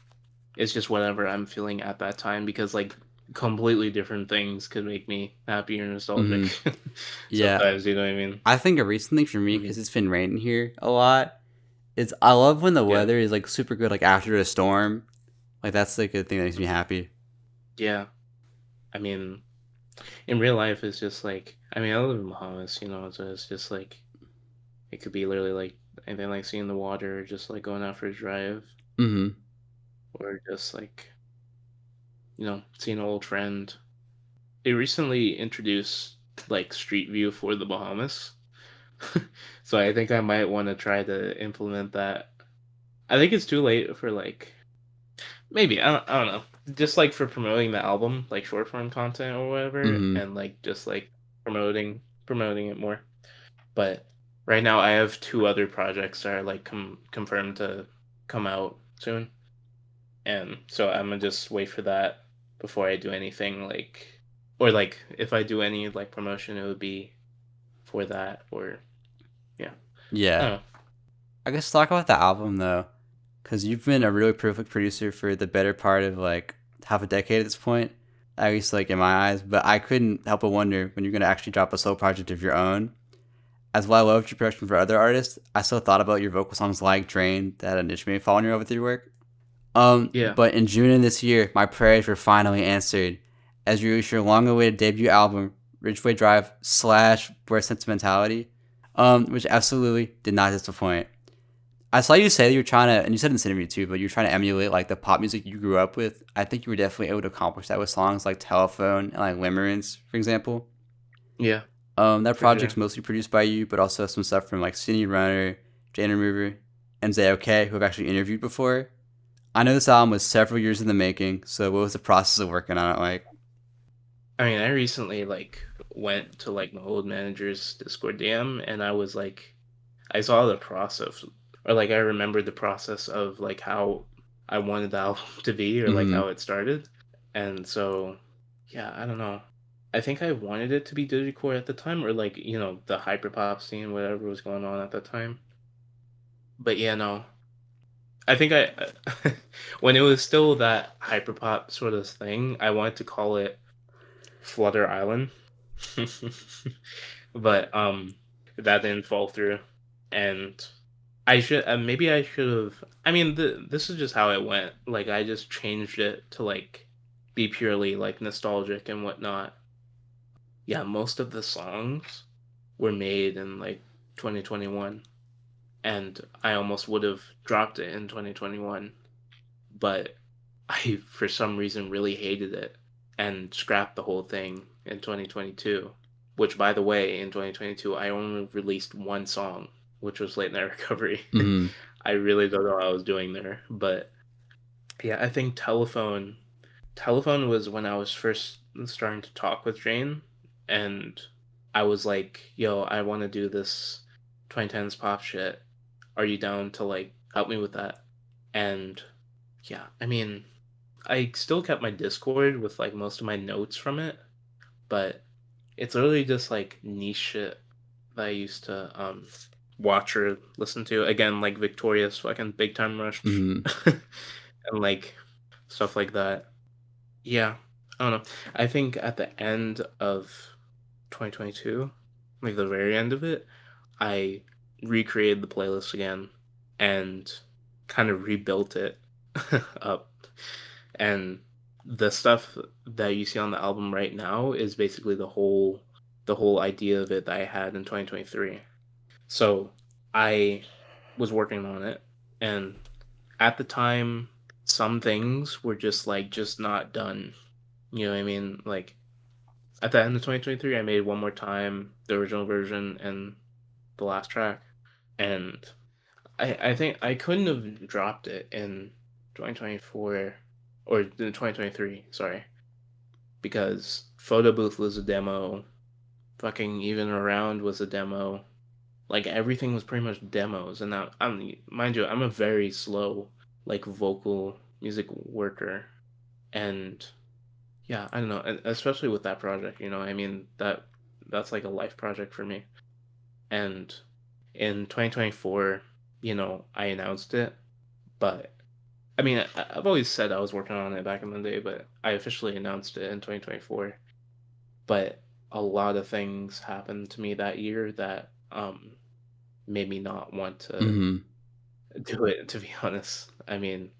it's just whatever I'm feeling at that time because like completely different things could make me happy or nostalgic. Mm-hmm. Yeah, Sometimes, you know what I mean? I think a recent thing for me, Mhm. because it's been raining here a lot, is I love when the Yeah, weather is like super good, like after a storm. Like that's like a thing that makes me happy. yeah. I mean, in real life, it's just like I mean, I live in Bahamas, you know, so it's just like it could be literally like anything like seeing the water, or just like going out for a drive, Mm-hmm. or just like seeing an old friend. They recently introduced like Street View for the Bahamas. So I think I might want to try to implement that. I think it's too late for like maybe I don't know. Just like for promoting the album, like short form content or whatever, Mm-hmm. and like just like promoting it more. But right now I have two other projects that are like confirmed to come out soon. And so I'm gonna just wait for that before I do anything like or like if I do any like promotion it would be for that or yeah. I Yeah. don't know. I guess talk about the album though, because you've been a really prolific producer for the better part of like half a decade at this point, at least like in my eyes. But I couldn't help but wonder when you're gonna actually drop a solo project of your own. As while I loved your production for other artists, I still thought about your vocal songs like "Drain" that initially made me fall in love with your work. Yeah. But in June of this year, my prayers were finally answered as you released your long-awaited debut album, Ridgeway Drive slash Where's Sentimentality, which absolutely did not disappoint. I saw you say that you were trying to, and you said in this interview too, but you were trying to emulate like the pop music you grew up with. I think you were definitely able to accomplish that with songs like Telephone and like Limerence, for example. Yeah, That for sure. project's mostly produced by you, but also some stuff from like Cine Runner, Jane Remover, and ZOK, who I've actually interviewed before. I know this album was several years in the making, so what was the process of working on it like? I mean, I recently like went to like my old manager's Discord DM and I was like I saw the process or like I remembered the process of like how I wanted the album to be or like Mm-hmm. how it started. And so yeah, I don't know. I think I wanted it to be digicore at the time or like, the hyperpop scene, whatever was going on at that time. But yeah, no. I think I when it was still that hyperpop sort of thing, I wanted to call it Flutter Island. But that didn't fall through, and I should maybe I should have. I mean, this is just how it went. Like I just changed it to like be purely like nostalgic and whatnot. Yeah, most of the songs were made in like 2021, and I almost would have dropped it in 2021, but I for some reason really hated it and scrapped the whole thing in 2022. Which, by the way, in 2022 I only released one song, which was Late Night Recovery. Hmm. I really don't know what I was doing there, but yeah, I think Telephone was when I was first starting to talk with Jane, and I was like, "Yo, I want to do this 2010s pop shit. Are you down to like help me with that?" And yeah, I mean, I still kept my Discord with like most of my notes from it, but it's literally just like niche shit that I used to watch or listen to. Again, like Victoria's fucking Big Time Rush Hmm. and like stuff like that. Yeah, I don't know. I think at the end of 2022, like the very end of it, I recreated the playlist again and kind of rebuilt it up. And the stuff that you see on the album right now is basically the whole idea of it that I had in 2023. So I was working on it, and at the time some things were just not done. You know what I mean? Like at the end of 2023 I made One More Time, the original version, and the last track. And I think I couldn't have dropped it in 2024 or in 2023, sorry, because Photo Booth was a demo, fucking Even Around was a demo. Like everything was pretty much demos, and now mind you, I'm a very slow like vocal music worker, and yeah, I don't know, especially with that project, I mean that's like a life project for me. And in 2024, I announced it, but I mean, I've always said I was working on it back in the day, but I officially announced it in 2024. But a lot of things happened to me that year that made me not want to Hmm. do it, to be honest. I mean,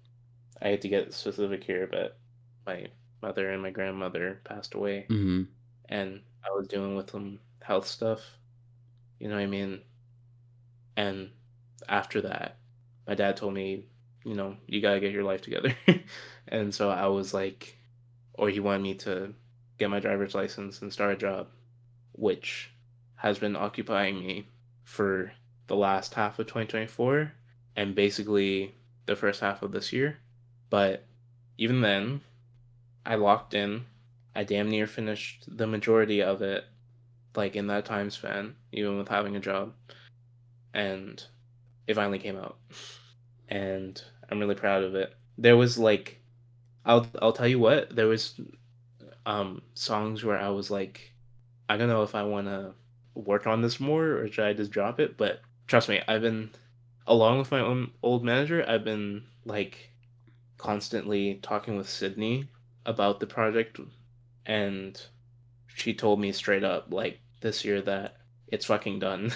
I hate to get specific here, but my mother and my grandmother passed away, Hmm. and I was dealing with some health stuff, you know what I mean? And after that, my dad told me, you gotta get your life together. And so I was like, or he wanted me to get my driver's license and start a job, which has been occupying me for the last half of 2024 and basically the first half of this year. But even then, I locked in. I damn near finished the majority of it, like in that time span, even with having a job. And it finally came out. And I'm really proud of it. There was like I'll tell you what, there was songs where I was like, I don't know if I want to work on this more or should I just drop it, but trust me, I've been along with my own old manager, I've been like constantly talking with Sydney about the project, and she told me straight up like this year that it's fucking done.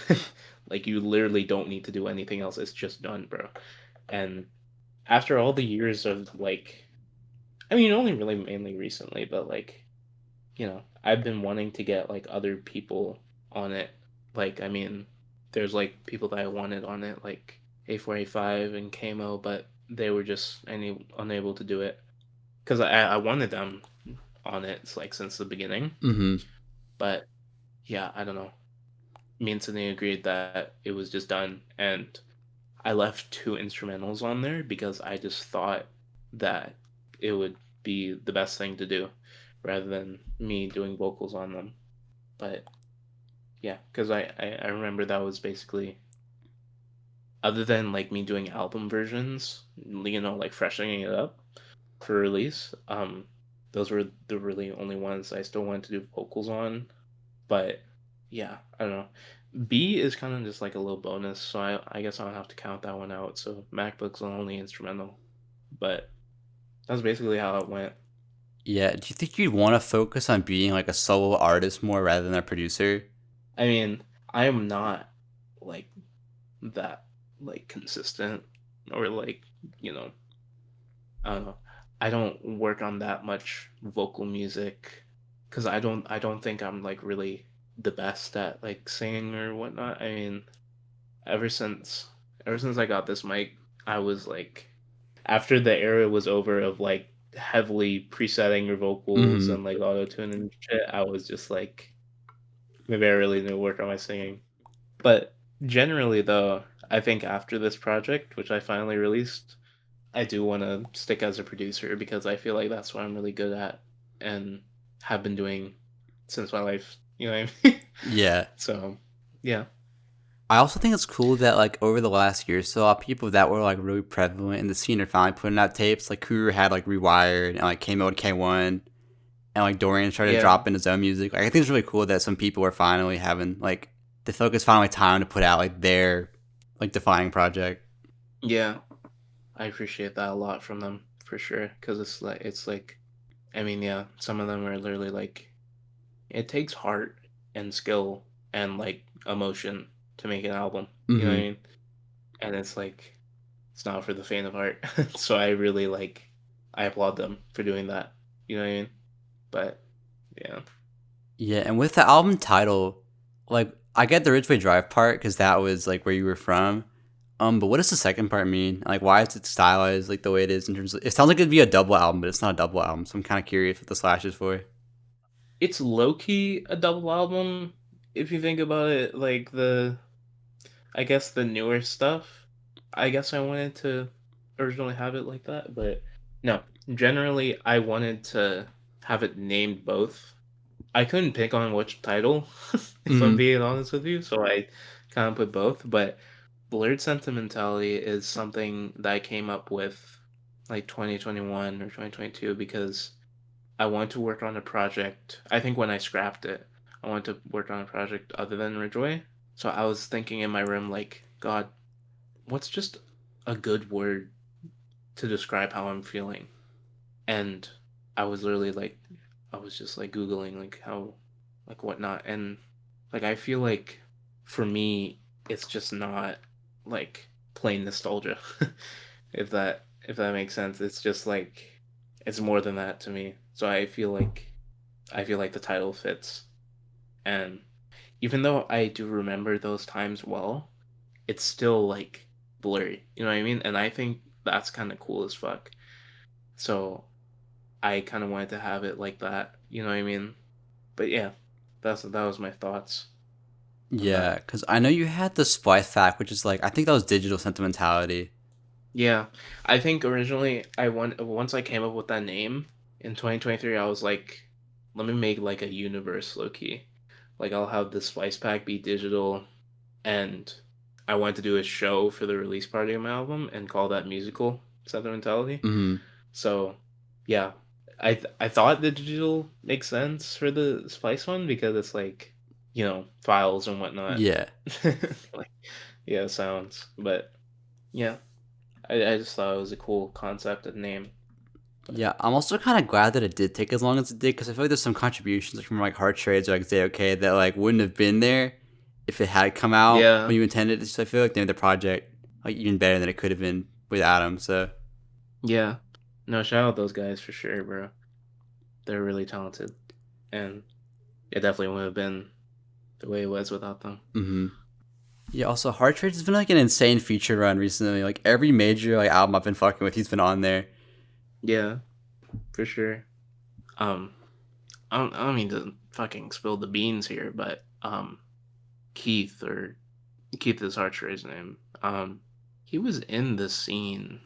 Like you literally don't need to do anything else. It's just done, bro. And after all the years of like, I mean, only really mainly recently, but like, I've been wanting to get like other people on it. Like, I mean, there's like people that I wanted on it, like A4A5 and Camo, but they were just unable to do it because I wanted them on it like since the beginning. Hmm. But yeah, I don't know. Me and Sydney agreed that it was just done, and I left two instrumentals on there because I just thought that it would be the best thing to do rather than me doing vocals on them. But yeah, because I remember that was basically, other than like me doing album versions, like freshening it up for release, those were the really only ones I still wanted to do vocals on. But yeah, I don't know. B is kind of just like a little bonus, so I guess I don't have to count that one out. So MacBook's only instrumental, but that's basically how it went. Yeah, do you think you'd want to focus on being like a solo artist more rather than a producer? I mean, I am not like that like consistent or like, you know, I don't know. I don't work on that much vocal music because I don't think I'm like really the best at like singing or whatnot. I mean, ever since ever since I got this mic, I was like after the era was over of like heavily presetting your vocals Mm-hmm. and like auto tune and shit, I was just like maybe I really need to work on my singing. But generally though, I think after this project, which I finally released, I do want to stick as a producer because I feel like that's what I'm really good at and have been doing since my life. You know what I mean? Yeah. So, yeah. I also think it's cool that like over the last year or so, people that were like really prevalent in the scene are finally putting out tapes. Like Kuru had like Rewired and like came out with K1, and like Dorian started Yeah. dropping his own music. Like, I think it's really cool that some people are finally having like the focus finally time to put out like their like defining project. Yeah. I appreciate that a lot from them for sure because it's like I mean, yeah, some of them are literally like it takes heart and skill and like emotion to make an album. You know what I Mm-hmm. mean? And it's like it's not for the faint of heart. So I really like I applaud them for doing that. You know what I mean? But yeah. Yeah, and with the album title, like I get the Ridgeway Drive part because that was like where you were from. But what does the second part mean? Like, why is it stylized like the way it is in terms of? It sounds like it'd be a double album, but it's not a double album. So I'm kind of curious what the slash is for. It's low key a double album if you think about it, like the I guess the newer stuff. I guess I wanted to originally have it like that, but no. Generally I wanted to have it named both. I couldn't pick on which title, if I'm Mm-hmm. being honest with you, so I kind of put both. But Blurred Sentimentality is something that I came up with like 2021 or 2022 because I wanted to work on a project. I think when I scrapped it, I wanted to work on a project other than Ridgeway. So I was thinking in my room, like, God, what's just a good word to describe how I'm feeling? And I was literally like, I was just like Googling like how, like whatnot, and like I feel like for me, it's just not like plain nostalgia, if that makes sense. It's just like it's more than that to me. So I feel like the title fits, and even though I do remember those times well, it's still like blurry. You know what I mean? And I think that's kind of cool as fuck. So I kind of wanted to have it like that. You know what I mean? But yeah, that was my thoughts on Yeah, that. because I know you had the Splice Fact, which is like I think that was digital sentimentality. Yeah, I think originally I want once I came up with that name in 2023, I was like, let me make like a universe low key. Like I'll have the Spice Pack be digital, and I wanted to do a show for the release party of my album and call that musical Sentimentality. Mm-hmm. So yeah, I thought the digital makes sense for the Spice one because it's like files and whatnot. Yeah. Like yeah, sounds, but yeah. I just thought it was a cool concept and name. But Yeah, I'm also kind of glad that it did take as long as it did because I feel like there's some contributions like, from like Heart Trades or like Say Okay that like wouldn't have been there if it had come out yeah, when you intended. So I feel like they made the project like even better than it could have been without him. So yeah. No, shout out those guys for sure, bro. They're really talented, and it definitely wouldn't have been the way it was without them. hmm yeah. Also, Heart Trades has been like an insane feature run recently. Like every major like album I've been fucking with, he's been on there. Yeah, for sure. Um, I don't mean to fucking spill the beans here, but Keith or Keith is Archer's name. He was in the scene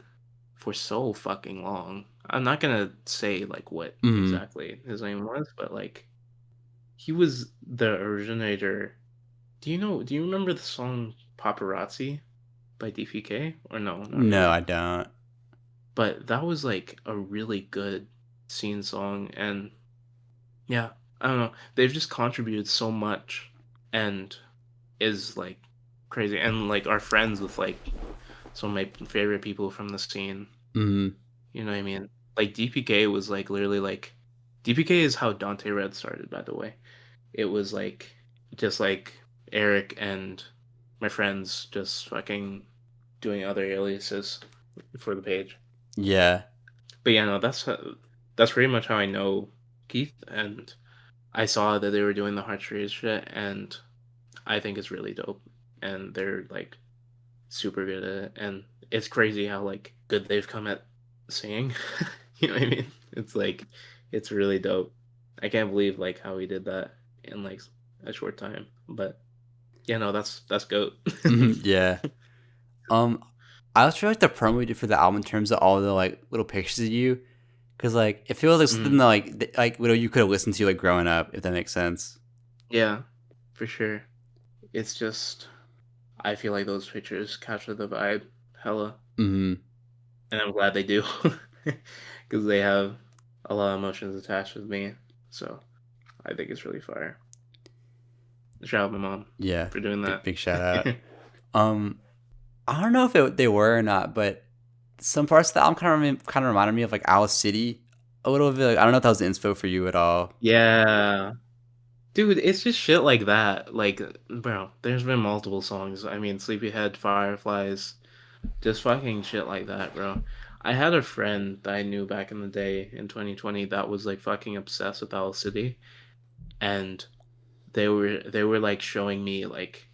for so fucking long. I'm not gonna say like what hmm exactly his name was, but like he was the originator. Do you remember the song Paparazzi by DPK? Or no, not No, really. I don't. But that was like a really good scene song, and yeah, I don't know. They've just contributed so much and is like crazy and like are friends with like some of my favorite people from the scene. hmm You know what I mean? Like DPK was like literally like DPK is how Dante Red started, by the way. It was like just like Eric and my friends just fucking doing other aliases for the page. Yeah. But yeah, no, that's pretty much how I know Keith, and I saw that they were doing the Heartstreet shit, and I think it's really dope, and they're like super good at it, and it's crazy how like good they've come at singing. You know what I mean? It's like it's really dope. I can't believe like how he did that in like a short time. But yeah, no, that's GOAT. Yeah. I also like the promo we did for the album in terms of all the like little pictures of you, because like it feels like something that like you could have listened to like growing up, if that makes sense. Yeah, for sure. It's just I feel like those pictures capture the vibe hella. Mm-hmm. And I'm glad they do. Because they have a lot of emotions attached with me. So I think it's really fire. Shout out my mom Yeah, for doing that. big shout out. I don't know if they were or not, but some parts of the album kind of reminded me of like Owl City a little bit. Like, I don't know if that was inspo for you at all. Yeah. Dude, it's just shit like that. Like, bro, there's been multiple songs. I mean, Sleepyhead, Fireflies, just fucking shit like that, bro. I had a friend that I knew back in the day in 2020 that was like fucking obsessed with Owl City, and they were like showing me like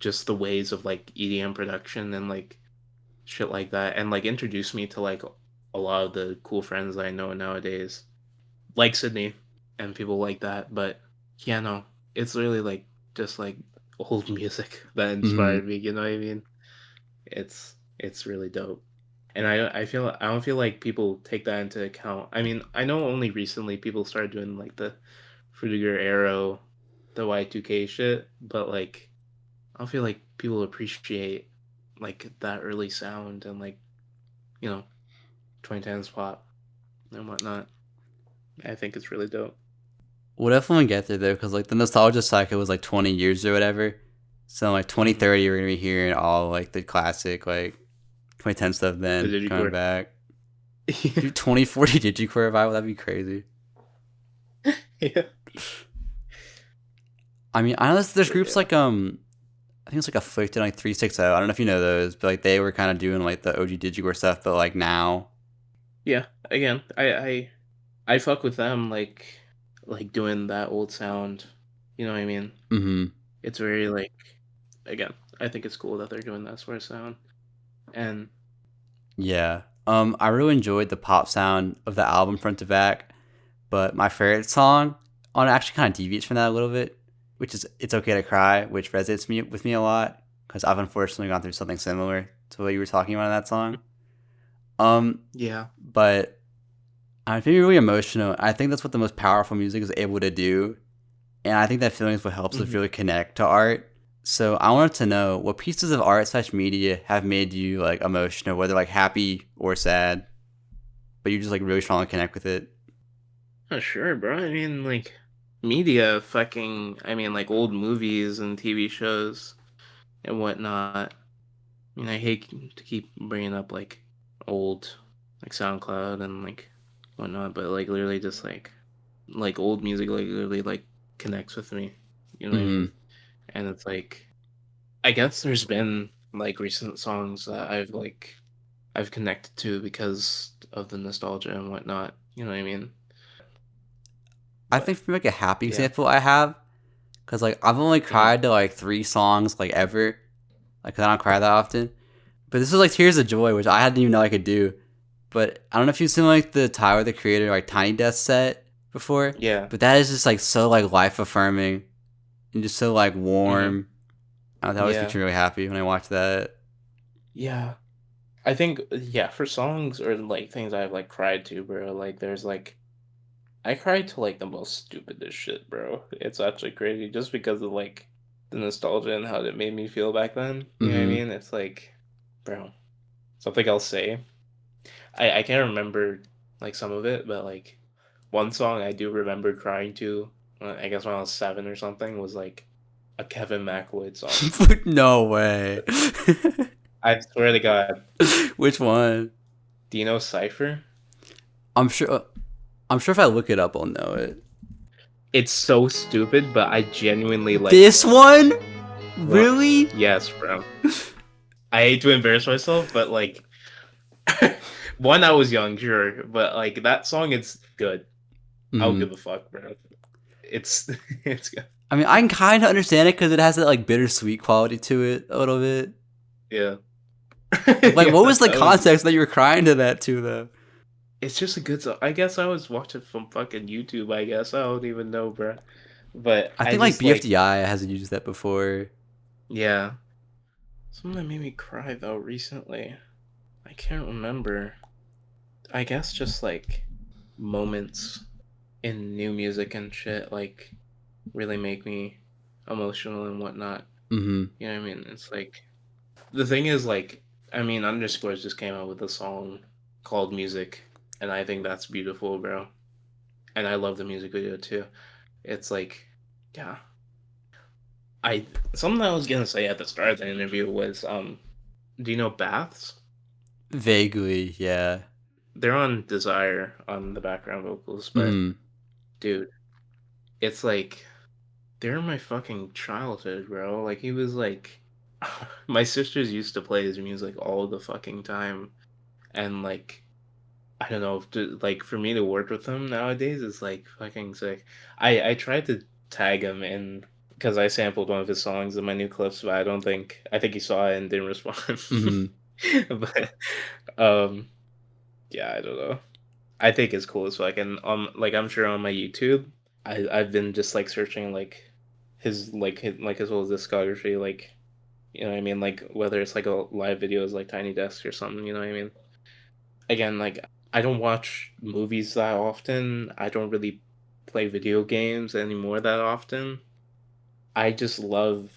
just the ways of like EDM production and like shit like that, and like introduced me to like a lot of the cool friends that I know nowadays, like Sydney and people like that. But yeah, no, it's really like just like old music that inspired me. You know what I mean? It's really dope. And I don't feel like people take that into account. I mean, I know only recently people started doing like the Fruitiger Arrow, the Y2K shit, but like I don't feel like people appreciate like that early sound and like, you know, 2010s pop and whatnot. I think it's really dope. We'll definitely get there though, because like the nostalgia cycle was like 20 years or whatever. So like 2030, we're gonna be hearing all like the classic like 2010 stuff then The coming digicore. back. Dude, 2040 digicore revival, that'd be crazy. Yeah. I mean, I know there's groups like I think it's like Afflicted, like 360. I don't know if you know those, but like they were kind of doing like the OG digicore stuff, but like now. Yeah. Again, I fuck with them like doing that old sound. You know what I mean? Mm-hmm. It's very like again, I think it's cool that they're doing that sort of sound. And Yeah. I really enjoyed the pop sound of the album front to back, but my favorite song on it actually kind of deviates from that a little bit, which is "It's Okay to Cry," which resonates with me a lot because I've unfortunately gone through something similar to what you were talking about in that song. yeah. But I feel really emotional. I think that's what the most powerful music is able to do, and I think that feeling is what helps us really connect to art. So I wanted to know what pieces of art / media have made you like emotional, whether like happy or sad, but you just like really strongly connect with it. Oh, sure, bro. I mean, like, media fucking, I mean, like, old movies and TV shows and whatnot. I mean, I hate to keep bringing up, like, old, like, SoundCloud and, like, whatnot, but, like, literally just, like, old music, like, literally, like, connects with me. You know what I mean? And it's, like, I guess there's been, like, recent songs that I've connected to because of the nostalgia and whatnot. You know what I mean? I think for like a happy Yeah. example I have, because like I've only cried to like 3 songs like ever, like 'cause I don't cry that often. But this was like Tears of Joy, which I didn't even know I could do. But I don't know if you've seen like the Tyler the Creator like Tiny Death set before. Yeah. But that is just like so like life affirming and just so like warm. That always makes me really happy when I watch that. Yeah. I think yeah, for songs or like things I've like cried to, bro, like there's like I cried to like the most stupidest shit, bro. It's actually crazy just because of like the nostalgia and how it made me feel back then. You know what I mean? It's like, bro, something I'll say. I can't remember like some of it, but like one song I do remember crying to, I guess when I was 7 or something, was like a Kevin McLeod song. No way. I swear to God. Which one? Do you know Cypher? I'm sure. I'm sure if I look it up, I'll know it. It's so stupid, but I genuinely like This one? What? Really? Yes, bro. I hate to embarrass myself, but like, one, I was young, sure, but like that song, it's good. I don't give a fuck, bro. It's good. I mean, I can kind of understand it because it has that like bittersweet quality to it a little bit. Yeah. Like, what was the context that you were crying to that to, though? It's just a good song. I guess I was watching from fucking YouTube. I guess I don't even know, bro. But I think like BFDI hasn't used that before. Yeah. Something that made me cry though recently. I can't remember. I guess just like moments in new music and shit like really make me emotional and whatnot. Mm-hmm. You know what I mean? It's like the thing is like I mean Underscores just came out with a song called Music, and I think that's beautiful, bro. And I love the music video too. It's like, yeah. Something I was gonna say at the start of the interview was do you know Baths? Vaguely, yeah. They're on Desire on the background vocals, but dude, it's like they're my fucking childhood, bro. Like he was like my sisters used to play his music all the fucking time, and like I don't know, like for me to work with him nowadays is like fucking sick. I tried to tag him in because I sampled one of his songs in my new clips, but I think he saw it and didn't respond. But yeah, I don't know. I think it's cool as fuck, and like I'm sure on my YouTube, I've been just like searching like his whole discography, like you know what I mean, like whether it's like a live videos like Tiny Desk or something, you know what I mean. Again, like I don't watch movies that often. I don't really play video games anymore that often. I just love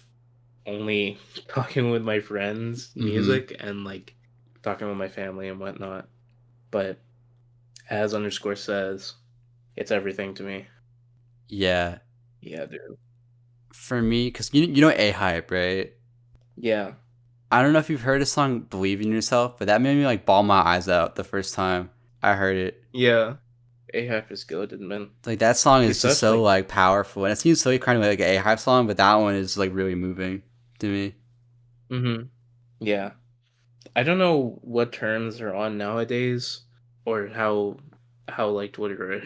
only talking with my friends, music, and like talking with my family and whatnot. But as Underscore says, it's everything to me. Yeah. Yeah, dude. For me, because you know A-Hype, right? Yeah. I don't know if you've heard the song Believe in Yourself, but that made me like bawl my eyes out the first time I heard it. Yeah. A-Hype is good, man. Like that song is just so like powerful, and it seems so kind of like an A-Hype song, but that one is like really moving to me. Yeah. I don't know what terms are on nowadays, or how like Twitter or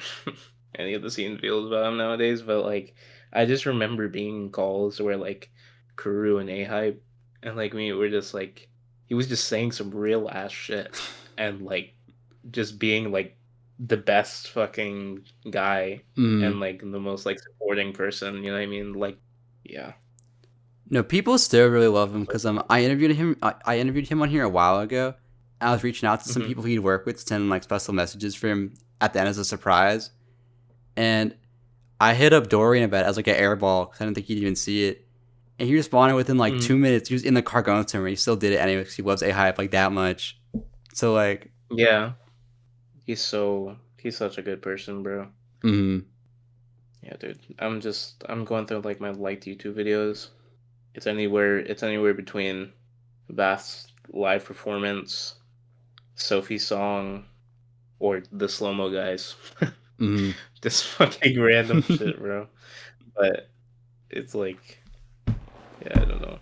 any of the scene feels about him nowadays, but like I just remember being in calls where like Kuru and A-Hype and like me were just like he was just saying some real ass shit and like just being like the best fucking guy and like the most like supporting person, you know what I mean? Like, yeah. No, people still really love him because I interviewed him. I interviewed him on here a while ago. I was reaching out to some people he'd work with to send him like special messages for him at the end as a surprise, and I hit up Dorian about it as like an airball because I didn't think he'd even see it, and he responded within like 2 minutes. He was in the car going to him, and he still did it anyway because he loves A-Hype like that much. So like, yeah, he's such a good person, bro. Yeah, dude. I'm going through like my liked YouTube videos. It's anywhere between Bath's live performance, Sophie's song, or the slow-mo guys. Just fucking random shit, bro. But it's like, yeah, I don't know.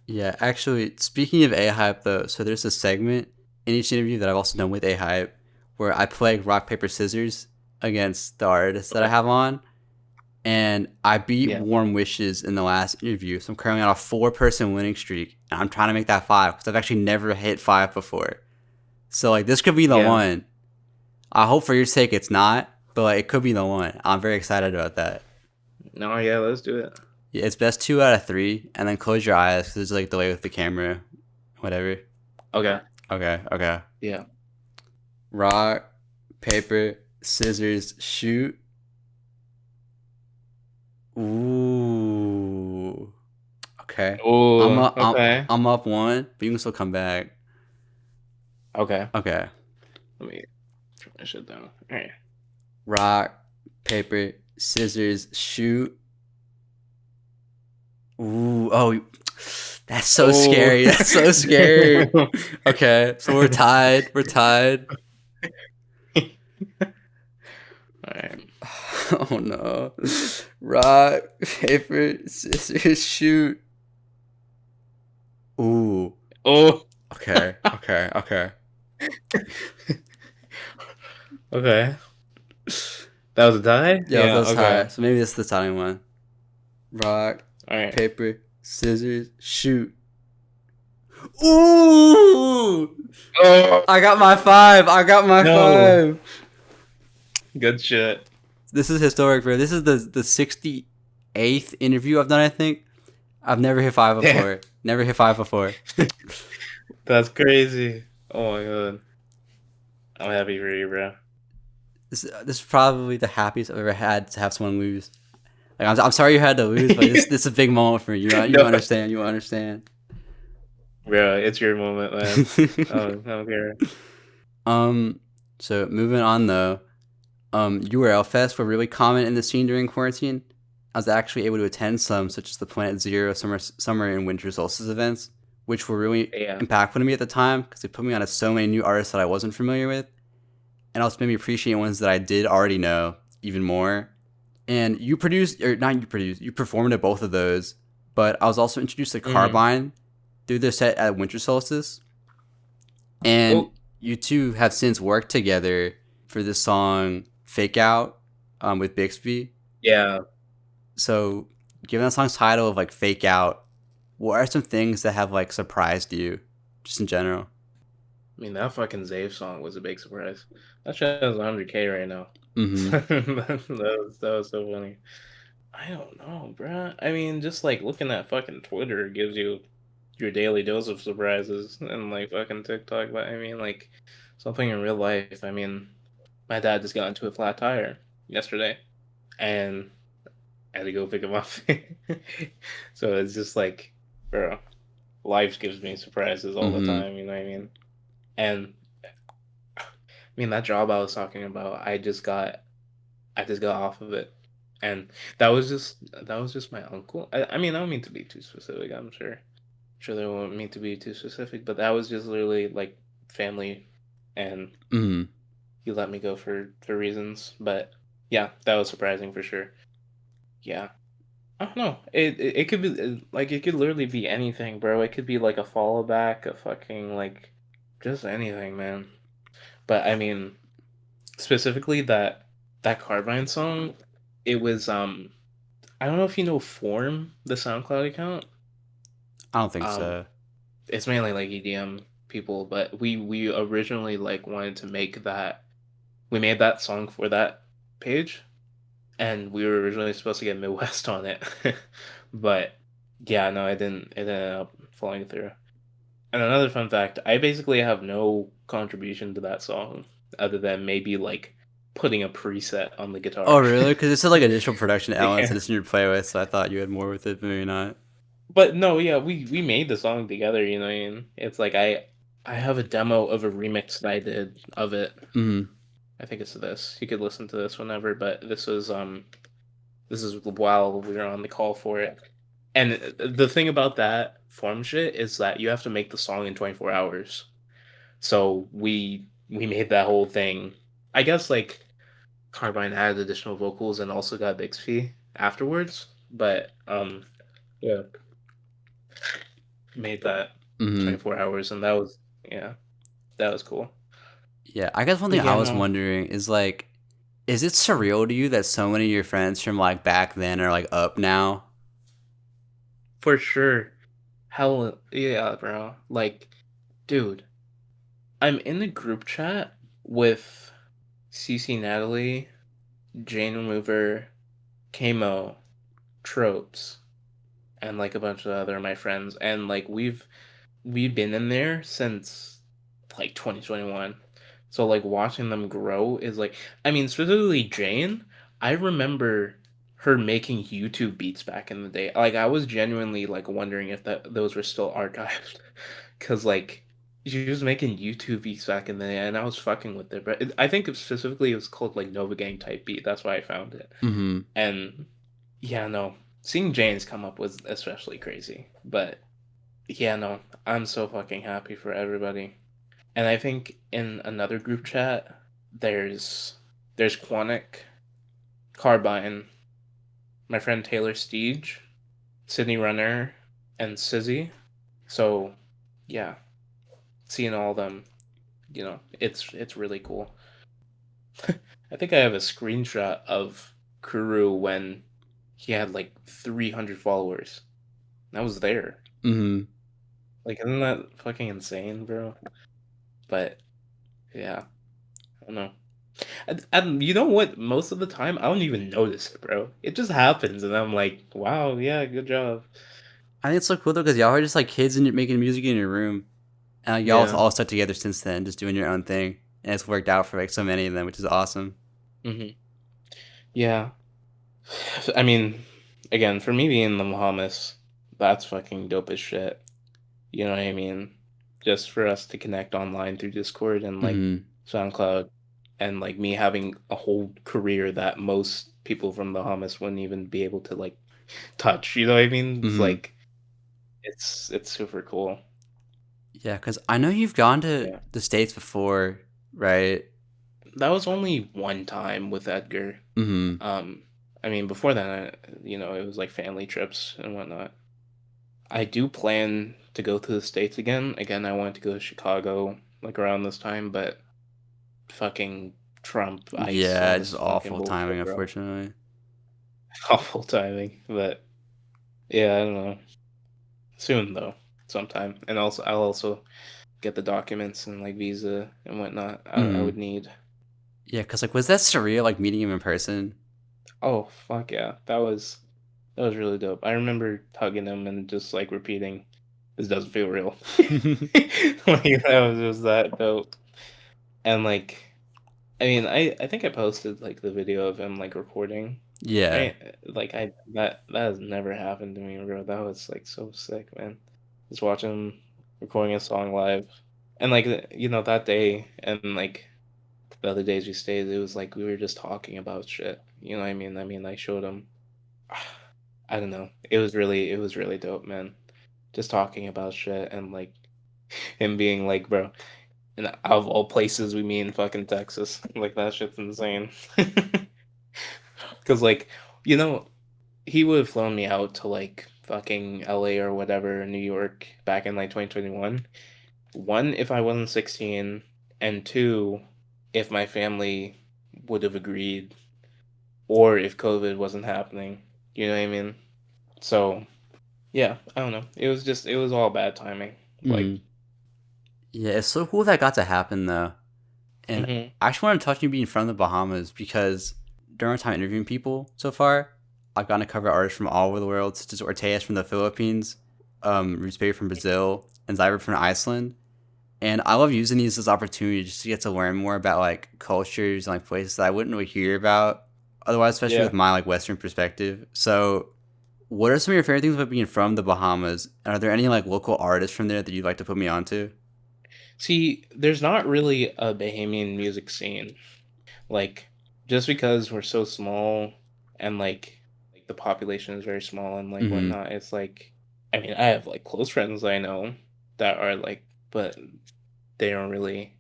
Yeah, actually, speaking of A-Hype though, so there's a segment in each interview that I've also done with A-Hype where I play rock, paper, scissors against the artists that I have on. And I beat Warm Wishes in the last interview, so I'm currently on a 4-person winning streak, and I'm trying to make that 5 because I've actually never hit 5 before. So like this could be the one. I hope for your sake it's not, but like, it could be the one. I'm very excited about that. No, yeah, let's do it. Yeah, it's best 2 out of 3, and then close your eyes because there's like delay with the camera, whatever. Okay. Yeah. Rock, paper, scissors, shoot. Ooh. Okay. Ooh. I'm up 1, but you can still come back. Okay. Let me turn my shit down. All right. Rock, paper, scissors, shoot. Ooh. Oh, that's so scary. That's so scary. Okay, so we're tied. All right. Oh no. Rock, paper, scissors, shoot. Ooh. Oh. Okay. Okay. Okay. Okay. That was a tie? Yeah, Yeah, that's high. okay. So maybe this is the timing one. Rock, All right. paper, scissors, shoot. Ooh! Oh, I got my five. I got my no. five. Good shit. This is historic, bro. This is the 68th interview I've done, I think. I've never hit five Damn. before. Never hit five before. That's crazy. Oh my god. I'm happy for you, bro. This is probably the happiest I've ever had to have someone lose. Like I'm sorry you had to lose, but this is a big moment for you. You No, understand. You understand. bro, it's your moment, man. I don't care. So moving on though, URL Fest were really common in the scene during quarantine. I was actually able to attend some, such as the Planet Zero summer and winter solstice events, which were really Yeah. impactful to me at the time because they put me on to so many new artists that I wasn't familiar with, and also made me appreciate ones that I did already know even more. And you produced, or not you produced, you performed at both of those, but I was also introduced to Carbine through their set at winter solstice, and Oh, you two have since worked together for this song "Fake Out" with Bixby. yeah. So, given that song's title of like "Fake Out," what are some things that have like surprised you, just in general? I mean, that fucking Zave song was a big surprise. That shit has 100K right now. Mm-hmm. That was so funny. I don't know, bruh. I mean, just like looking at fucking Twitter gives you your daily dose of surprises, and like fucking TikTok. But I mean, like something in real life. I mean, my dad just got into a flat tire yesterday, and I had to go pick him up. So it's just like, bro, life gives me surprises all the Mm-hmm. time. You know what I mean? And I mean that job I was talking about, I just got off of it, and that was just my uncle. I mean, I don't mean to be too specific. I'm sure they won't mean to be too specific, but that was just literally like family, and Mm-hmm. he let me go for reasons. But yeah, that was surprising for sure. Yeah, I don't know. It could be like it could literally be anything, bro. It could be like a fallback, a fucking like just anything, man. But I mean, specifically that Carbine song, it was I don't know if you know Form, the SoundCloud account. I don't think Um so. it's mainly like EDM people, but we originally like wanted to make that we made that song for that page, and we were originally supposed to get Midwest on it. But yeah, no, it ended up falling through. And another fun fact, I basically have no contribution to that song other than maybe like putting a preset on the Oh, guitar. really? Because this is like additional production elements Yeah. and it's in your playlist, so I thought you had more with it, but maybe not. But no, yeah, we made the song together, you know what I mean? It's like I have a demo of a remix that I did of it. Mm-hmm. I think it's this. You could listen to this whenever, but this is while we were on the call for it. And the thing about that form shit is that you have to make the song in 24 hours. So we made that whole thing. I guess like Carbine added additional vocals and also got Bixby afterwards, but yeah, made that Mm-hmm. 24 hours, and that was yeah, that was cool. Yeah, I guess one But thing I yeah, was no, wondering is like, is it surreal to you that so many of your friends from like back then are like up now? for sure. Hell yeah, bro. Like, dude, I'm in the group chat with CC Natalie, Jane Remover, Kamo, Tropes, and like a bunch of other of my friends, and like we've been in there since like 2021. So like watching them grow is like I mean specifically Jane, I remember her making YouTube beats back in the day. Like I was genuinely like wondering if that those were still archived cuz like she was making YouTube beats back in the day and I was fucking with it. But I think specifically it was called like NOVAGANG type beat. That's why I found it. Mm-hmm. And yeah, no. Seeing Jane's come up was especially crazy. But yeah, no, I'm so fucking happy for everybody. And I think in another group chat, there's Quanic Carbine, my friend Taylor Steege, Sydney Runner, and Sizzy. So, yeah, seeing all of them, it's really cool. I think I have a screenshot of Kuru when he had like 300 followers. I was there. Mm-hmm. Like, isn't that fucking insane, bro? But yeah, I don't know. And you know what? Most of the time, I don't even notice it, bro. It just happens, and I'm like, wow, yeah, good job. I think it's so cool though because y'all are just like kids and making music in your room, and like, y'all Yeah. all stuck together since then, just doing your own thing, and it's worked out for like so many of them, which is awesome. hmm Yeah. I mean, again, for me being in the Bahamas, that's fucking dope as shit. You know what I mean? Just for us to connect online through Discord and like Mm-hmm. SoundCloud, and like me having a whole career that most people from the Bahamas wouldn't even be able to like touch. You know what I mean? It's Mm-hmm. like it's super cool. Yeah, because I know you've gone to Yeah. the States before, right? That was only one time with Edgar. Mm-hmm. Um, I mean, before that, it was like family trips and whatnot. I do plan to go to the States again. Again, I wanted to go to Chicago like around this time, but fucking Trump, ICE, Yeah, all it's this fucking awful timing, bullshit, bro. unfortunately. Awful timing, but yeah, I don't know. Soon though, sometime, and also I'll also get the documents and like visa and whatnot. I Mm-hmm. would need. Yeah, because like, was that surreal, like meeting him in person? Oh fuck yeah, that was really dope. I remember hugging him and just like repeating, "This doesn't feel real." Like that was just that dope. And like, I mean, I think I posted like the video of him like recording, Yeah. right? Like that has never happened to me, bro. That was like so sick, man. Just watching him recording a song live, and like that day and like the other days we stayed, it was like we were just talking about shit. You know what I mean? I mean, I showed him. I don't know. It was really dope, man. Just talking about shit and like him being like, bro, and out of all places we meet in fucking Texas. Like that shit's insane. Cause like, you know, he would have flown me out to like fucking LA or whatever, New York back in like 2021. One, if I wasn't 16, and two, if my family would have agreed, or if COVID wasn't happening. You know what I mean? So yeah, I don't know. It was all bad timing. Like, Mm-hmm. Yeah, it's so cool that got to happen though. And hmm I actually want to touch on you being from the Bahamas because during our time interviewing people so far, I've gotten to cover artists from all over the world, such as Orteas from the Philippines, Roots Baby from Brazil, and Zyber from Iceland. And I love using these as opportunities just to get to learn more about like cultures and like places that I wouldn't really hear about otherwise, especially yeah. with my like Western perspective. So, what are some of your favorite things about being from the Bahamas? And are there any like local artists from there that you'd like to put me onto? See, there's not really a Bahamian music scene. Like, just because we're so small and like the population is very small and like Mm-hmm. whatnot, it's like I mean, I have like close friends I know that are like but they don't really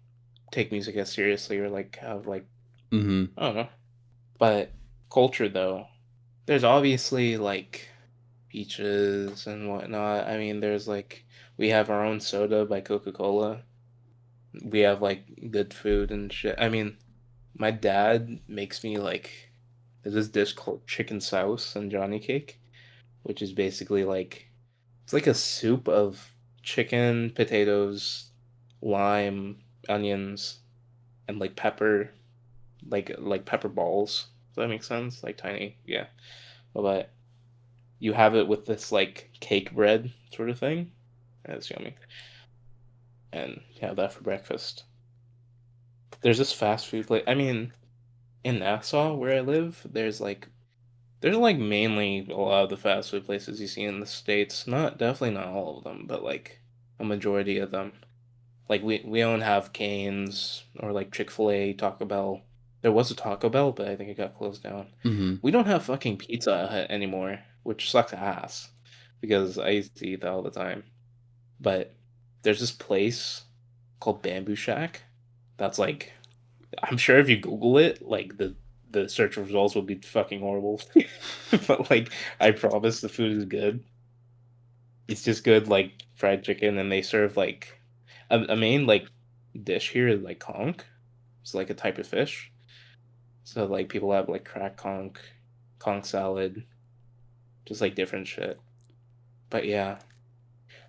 take music as seriously or like have like Mm-hmm. I don't know. But culture though, there's obviously like beaches and whatnot. I mean, there's like we have our own soda by Coca-Cola. We have like good food and shit. I mean, my dad makes me like there's this dish called chicken sauce and Johnny cake, which is basically like it's like a soup of chicken, potatoes, lime, onions, and like pepper, like pepper balls. Does that make sense? Like tiny, yeah. But you have it with this like cake bread sort of thing. That's yummy. And you have that for breakfast. There's this fast food place. I mean, in Nassau where I live, there's like mainly a lot of the fast food places you see in the States. Not definitely not all of them, but like a majority of them. Like we don't have Cane's or like Chick-fil-A, Taco Bell. There was a Taco Bell, but I think it got closed down. Mm-hmm. We don't have fucking Pizza Hut anymore, which sucks ass because I used to eat that all the time. But there's this place called Bamboo Shack that's like I'm sure if you Google it, like the search results will be fucking horrible. But like, I promise the food is good. It's just good, like fried chicken, and they serve like a main like dish here is like conch. It's like a type of fish. So like people have like crack conch salad, just like different shit. But yeah,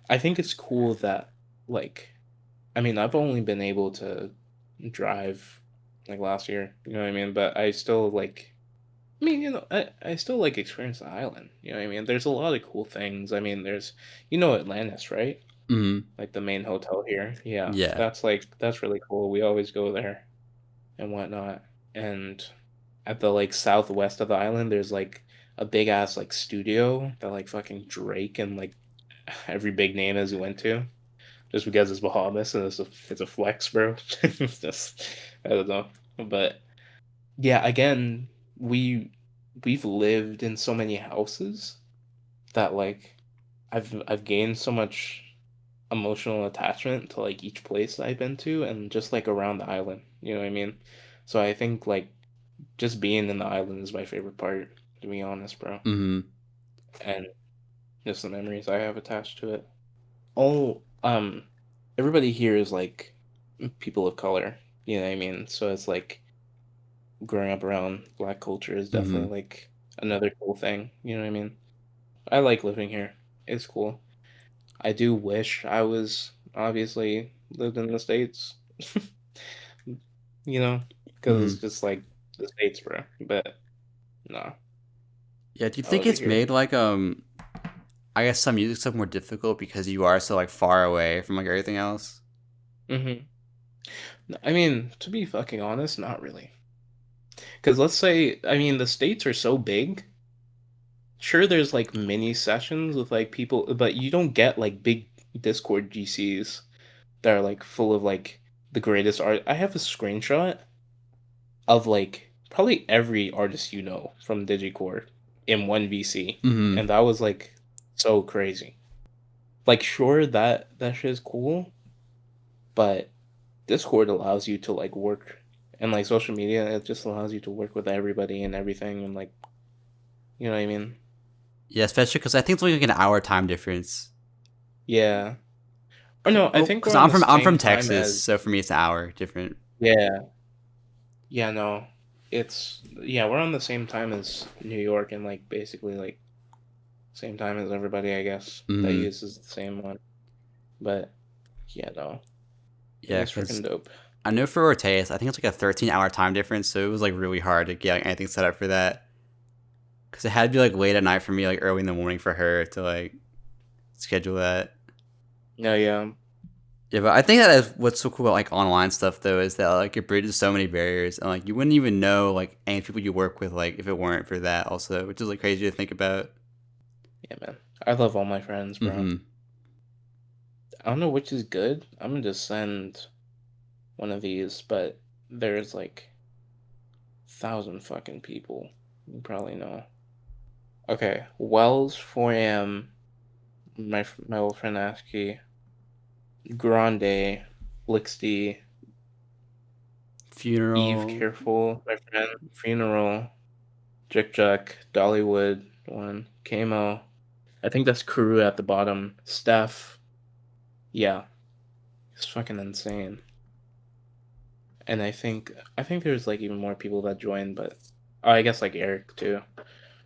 I think it's cool that like I mean I've only been able to drive like last year, you know what I mean? But I still like I mean, I still like experience the island. You know what I mean? There's a lot of cool things. I mean, there's Atlantis, right? Mm-hmm. Like the main hotel here. Yeah. Yeah. That's really cool. We always go there and whatnot. And at the like southwest of the island, there's like a big ass like studio that like fucking Drake and like every big name has went to. Just because it's Bahamas and it's a flex, bro. It's just I don't know. But yeah, again, we've lived in so many houses that like I've gained so much emotional attachment to like each place I've been to and just like around the island. You know what I mean? So I think like just being in the island is my favorite part, to be honest, bro. Mm-hmm. And just the memories I have attached to it. All everybody here is like people of color, you know what I mean? So it's like growing up around black culture is Mm-hmm. definitely like another cool thing, you know what I mean? I like living here. It's cool. I do wish I was obviously lived in the States, you know, because Mm-hmm. it's just like the States, bro. But no, Yeah, do you I think love it it's here. made like I guess some music stuff more difficult because you are so like far away from like everything else? hmm I mean, to be fucking honest, not really. Because let's say, I mean, the States are so big. Sure, there's like mini sessions with like people, but you don't get like big Discord GCs that are like full of like the greatest art. I have a screenshot of like probably every artist from digicore in one VC, Mm-hmm. and that was like so crazy. Like, sure that shit is cool, but Discord allows you to like work, and like social media, it just allows you to work with everybody and everything, and like you know what I mean? Yeah, especially because I think it's only like an hour time difference. Yeah. Or no, I Oh, think because we're on the I'm same from time Texas, as so for me it's an hour different. yeah. Yeah, no. Yeah, we're on the same time as New York and like basically like same time as everybody, I guess, that Mm-hmm. uses the same one. But yeah, no. Yeah, It's because freaking dope. I know for Ortegas, I think it's like a 13-hour time difference, so it was like really hard to get like, anything set up for that. Because it had to be like late at night for me, like early in the morning for her to like schedule that. No, yeah. Yeah, but I think that is what's so cool about like online stuff though is that like it bridges so many barriers and like you wouldn't even know like any people you work with like if it weren't for that also, which is like crazy to think about. Yeah, man. I love all my friends, bro. Mm-hmm. I don't know which is good. I'm gonna just send one of these, but there's like 1,000 fucking people. You probably know. Okay, Wells 4 a.m. My old friend Aski, Grande, Blixty, Eve Funeral. Careful, my friend, Funeral, Jick Jack, Dollywood, one, Kamo. I think that's Kuru at the bottom. Steph, yeah, it's fucking insane. And I think there's like even more people that joined, but oh, I guess like Eric too.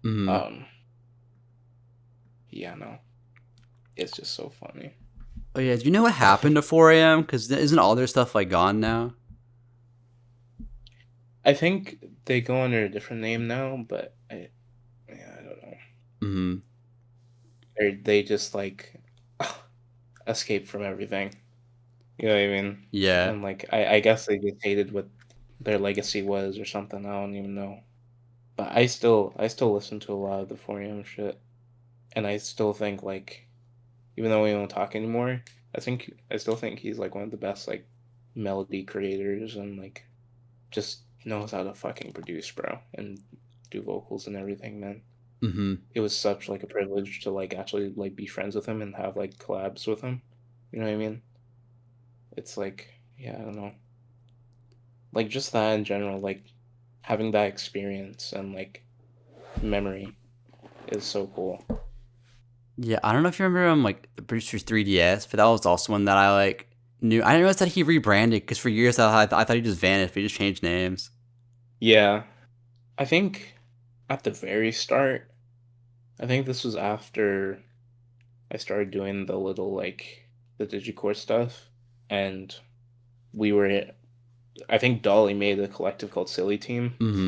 Mm-hmm. Um, yeah, no, it's just so funny. Oh yeah, do you know what happened to 4 a.m.? Because isn't all their stuff like gone now? I think they go under a different name now, but yeah, I don't know. Mm-hmm. They just like escape from everything. You know what I mean? Yeah. And like I guess they just hated what their legacy was or something. I don't even know. But I still listen to a lot of the 4am shit. And I still think like even though we don't talk anymore, I still think he's like one of the best like melody creators and like just knows how to fucking produce, bro, and do vocals and everything, man. Mm-hmm. It was such like a privilege to like actually like be friends with him and have like collabs with him. You know what I mean? It's like, yeah, I don't know. Like just that in general, like having that experience and like memory is so cool. Yeah, I don't know if you remember like the producer 3DS, but that was also one that I like knew. I didn't realize that he rebranded because for years I thought he just vanished, but he just changed names. Yeah, I think at the very start, I think this was after I started doing the little like the digicore stuff, and we were. I think Dolly made a collective called Silly Team. I Mm-hmm.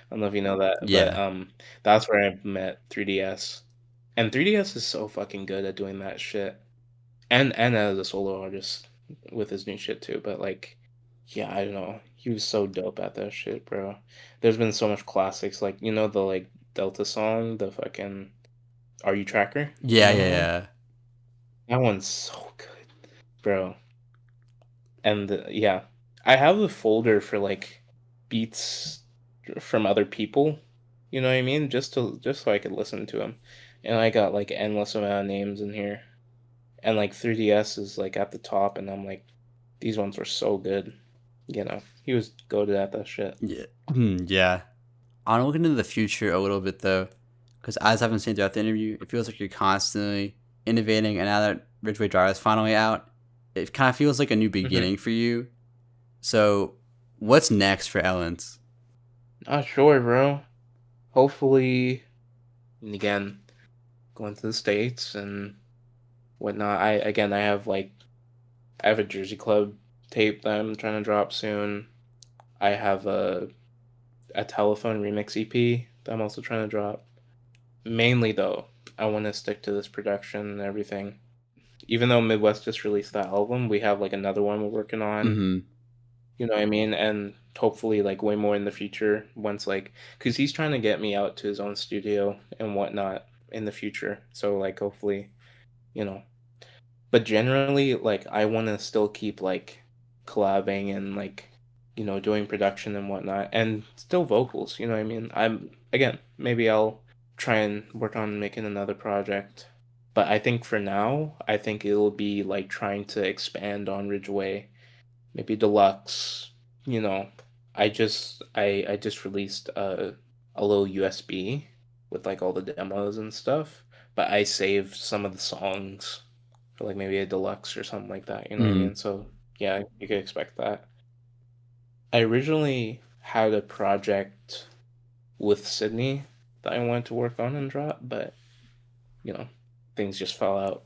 don't know if you know that, but Yeah. that's where I met 3DS, and 3DS is so fucking good at doing that shit, and as a solo artist with his new shit too. But like, yeah, I don't know, he was so dope at that shit, bro. There's been so much classics, like the like Delta song, the fucking Are You Tracker? You Yeah, know yeah, that one? yeah. That one's so good, bro. And yeah, I have a folder for like beats from other people. You know what I mean? Just so I could listen to them. And I got like endless amount of names in here. And like 3DS is like at the top, and I'm like, these ones were so good. He was goated at that shit. Yeah. Yeah. I'm looking into the future a little bit though, because as I've been saying throughout the interview, it feels like you're constantly innovating, and now that Ridgeway Drive is finally out, it kind of feels like a new Hmm. beginning for you. So, what's next for Ellens? Not sure, bro. Hopefully, and again, going to the States and whatnot. I have a Jersey Club tape that I'm trying to drop soon. I have a telephone remix EP that I'm also trying to drop. Mainly though, I want to stick to this production and everything. Even though Midwest just released that album, we have like another one we're working on. Mm-hmm. You know what I mean? And hopefully like way more in the future once like because he's trying to get me out to his own studio and whatnot in the future. So like hopefully, you know. But generally, like I want to still keep like collabing and like doing production and whatnot, and still vocals. You know what I mean? I'm again maybe I'll try and work on making another project, but I think for now I think it'll be like trying to expand on Ridgeway, maybe deluxe. You know, I just released a little USB with like all the demos and stuff, but I saved some of the songs for like maybe a deluxe or something like that. You know what I Mm-hmm. mean? So yeah, you could expect that. I originally had a project with Sydney that I wanted to work on and drop, but you know, things just fell out.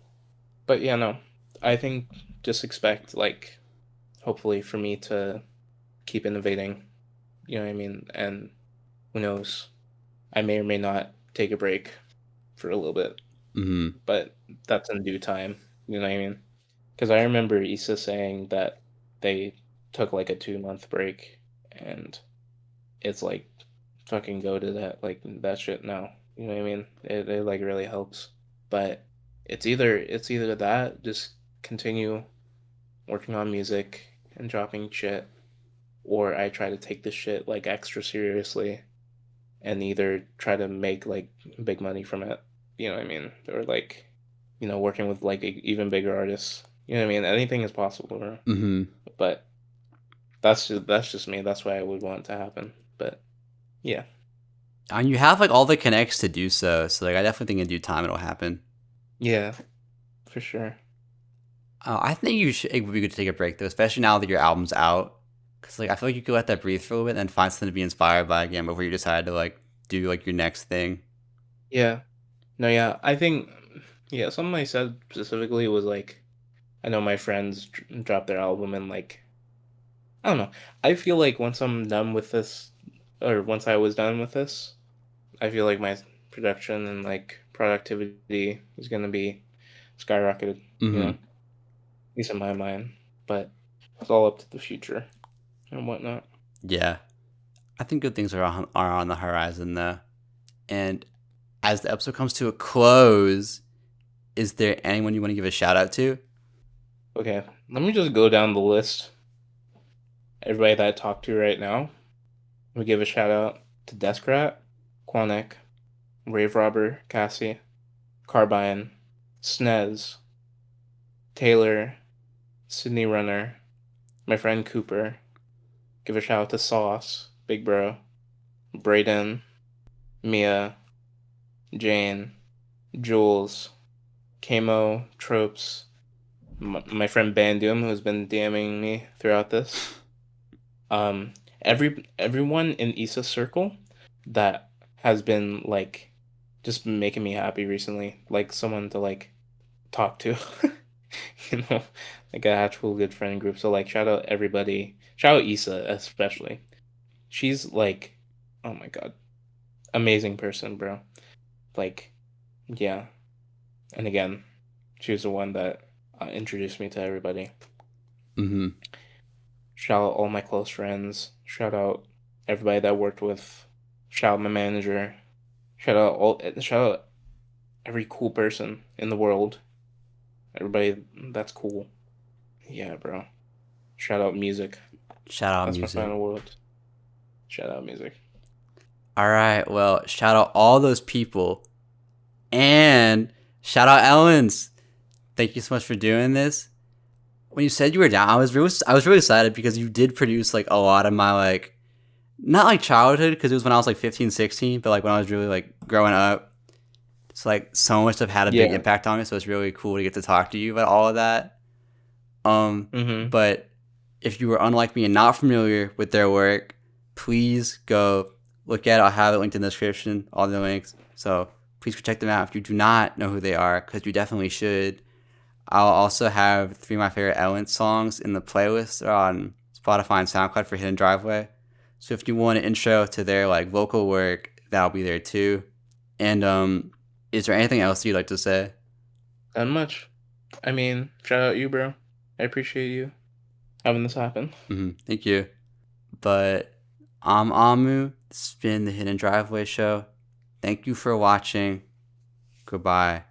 But yeah, no, I think just expect like hopefully for me to keep innovating. You know what I mean? And who knows? I may or may not take a break for a little bit, Mm-hmm. but that's in due time. You know what I mean? Because I remember Issa saying that they took like a 2 month break, and it's like fucking go to that like that shit now. You know what I mean? It like really helps. But it's either that just continue working on music and dropping shit, or I try to take this shit like extra seriously and either try to make like big money from it. You know what I mean? Or like working with like even bigger artists. You know what I mean? Anything is possible, bro. Mm-hmm. But that's just me. That's why I would want it to happen. But yeah, And you have like all the connects to do so. So like, I definitely think in due time it'll happen. yeah, for sure. I think you should. It would be good to take a break though, especially now that your album's out. Cause like I feel like you could let that breathe for a little bit and find something to be inspired by again before you decide to like do like your next thing. Yeah, no, yeah. I think yeah. Something I said specifically was like I know my friends dropped their album and like I don't know. I feel like once I'm done with this, or once I was done with this, I feel like my production and like productivity is gonna be skyrocketed. You know, Mm-hmm. at least in my mind. But it's all up to the future and whatnot. Yeah, I think good things are on the horizon though. And as the episode comes to a close, is there anyone you want to give a shout out to? Okay, let me just go down the list. Everybody that I talked to right now, we give a shout out to Deskrat, Quanek, Rave Robber, Cassie, Carbine, Snez, Taylor, Sydney Runner, my friend Cooper. Give a shout out to Sauce, Big Bro, Brayden, Mia, Jane, Jules, Kamo, Tropes, my friend Bandum, who's been DMing me throughout this. Everyone in Issa's circle that has been like just making me happy recently, like someone to like talk to, like an actual good friend group. So like, shout out everybody, shout out Issa especially. She's like, oh my god, amazing person, bro. Like, yeah. And again, she was the one that introduced me to everybody. Mm-hmm. Shout out all my close friends. Shout out everybody that I worked with. Shout out my manager. Shout out every cool person in the world. Everybody that's cool. Yeah, bro. Shout out music. Shout out That's music. my final word. Shout out music. All right. Well, shout out all those people. And shout out Ellens. Thank you so much for doing this. When you said you were down, I was really excited because you did produce like a lot of my like, not like childhood, because it was when I was like 15, 16, but like when I was really like growing up. It's like so much stuff had a big impact on me, so it's really cool to get to talk to you about all of that. But if you were unlike me and not familiar with their work, please go look at it. I'll have it linked in the description, all the links. So please go check them out if you do not know who they are, because you definitely should. I'll also have 3 of my favorite Ellen songs in the playlist on Spotify and SoundCloud for Hidden Driveway. So if you want an intro to their like vocal work, that'll be there too. And is there anything else you'd like to say? Not much. I mean, shout out you, bro. I appreciate you having this happen. Thank you. But I'm Amu. This has been the Hidden Driveway Show. Thank you for watching. Goodbye.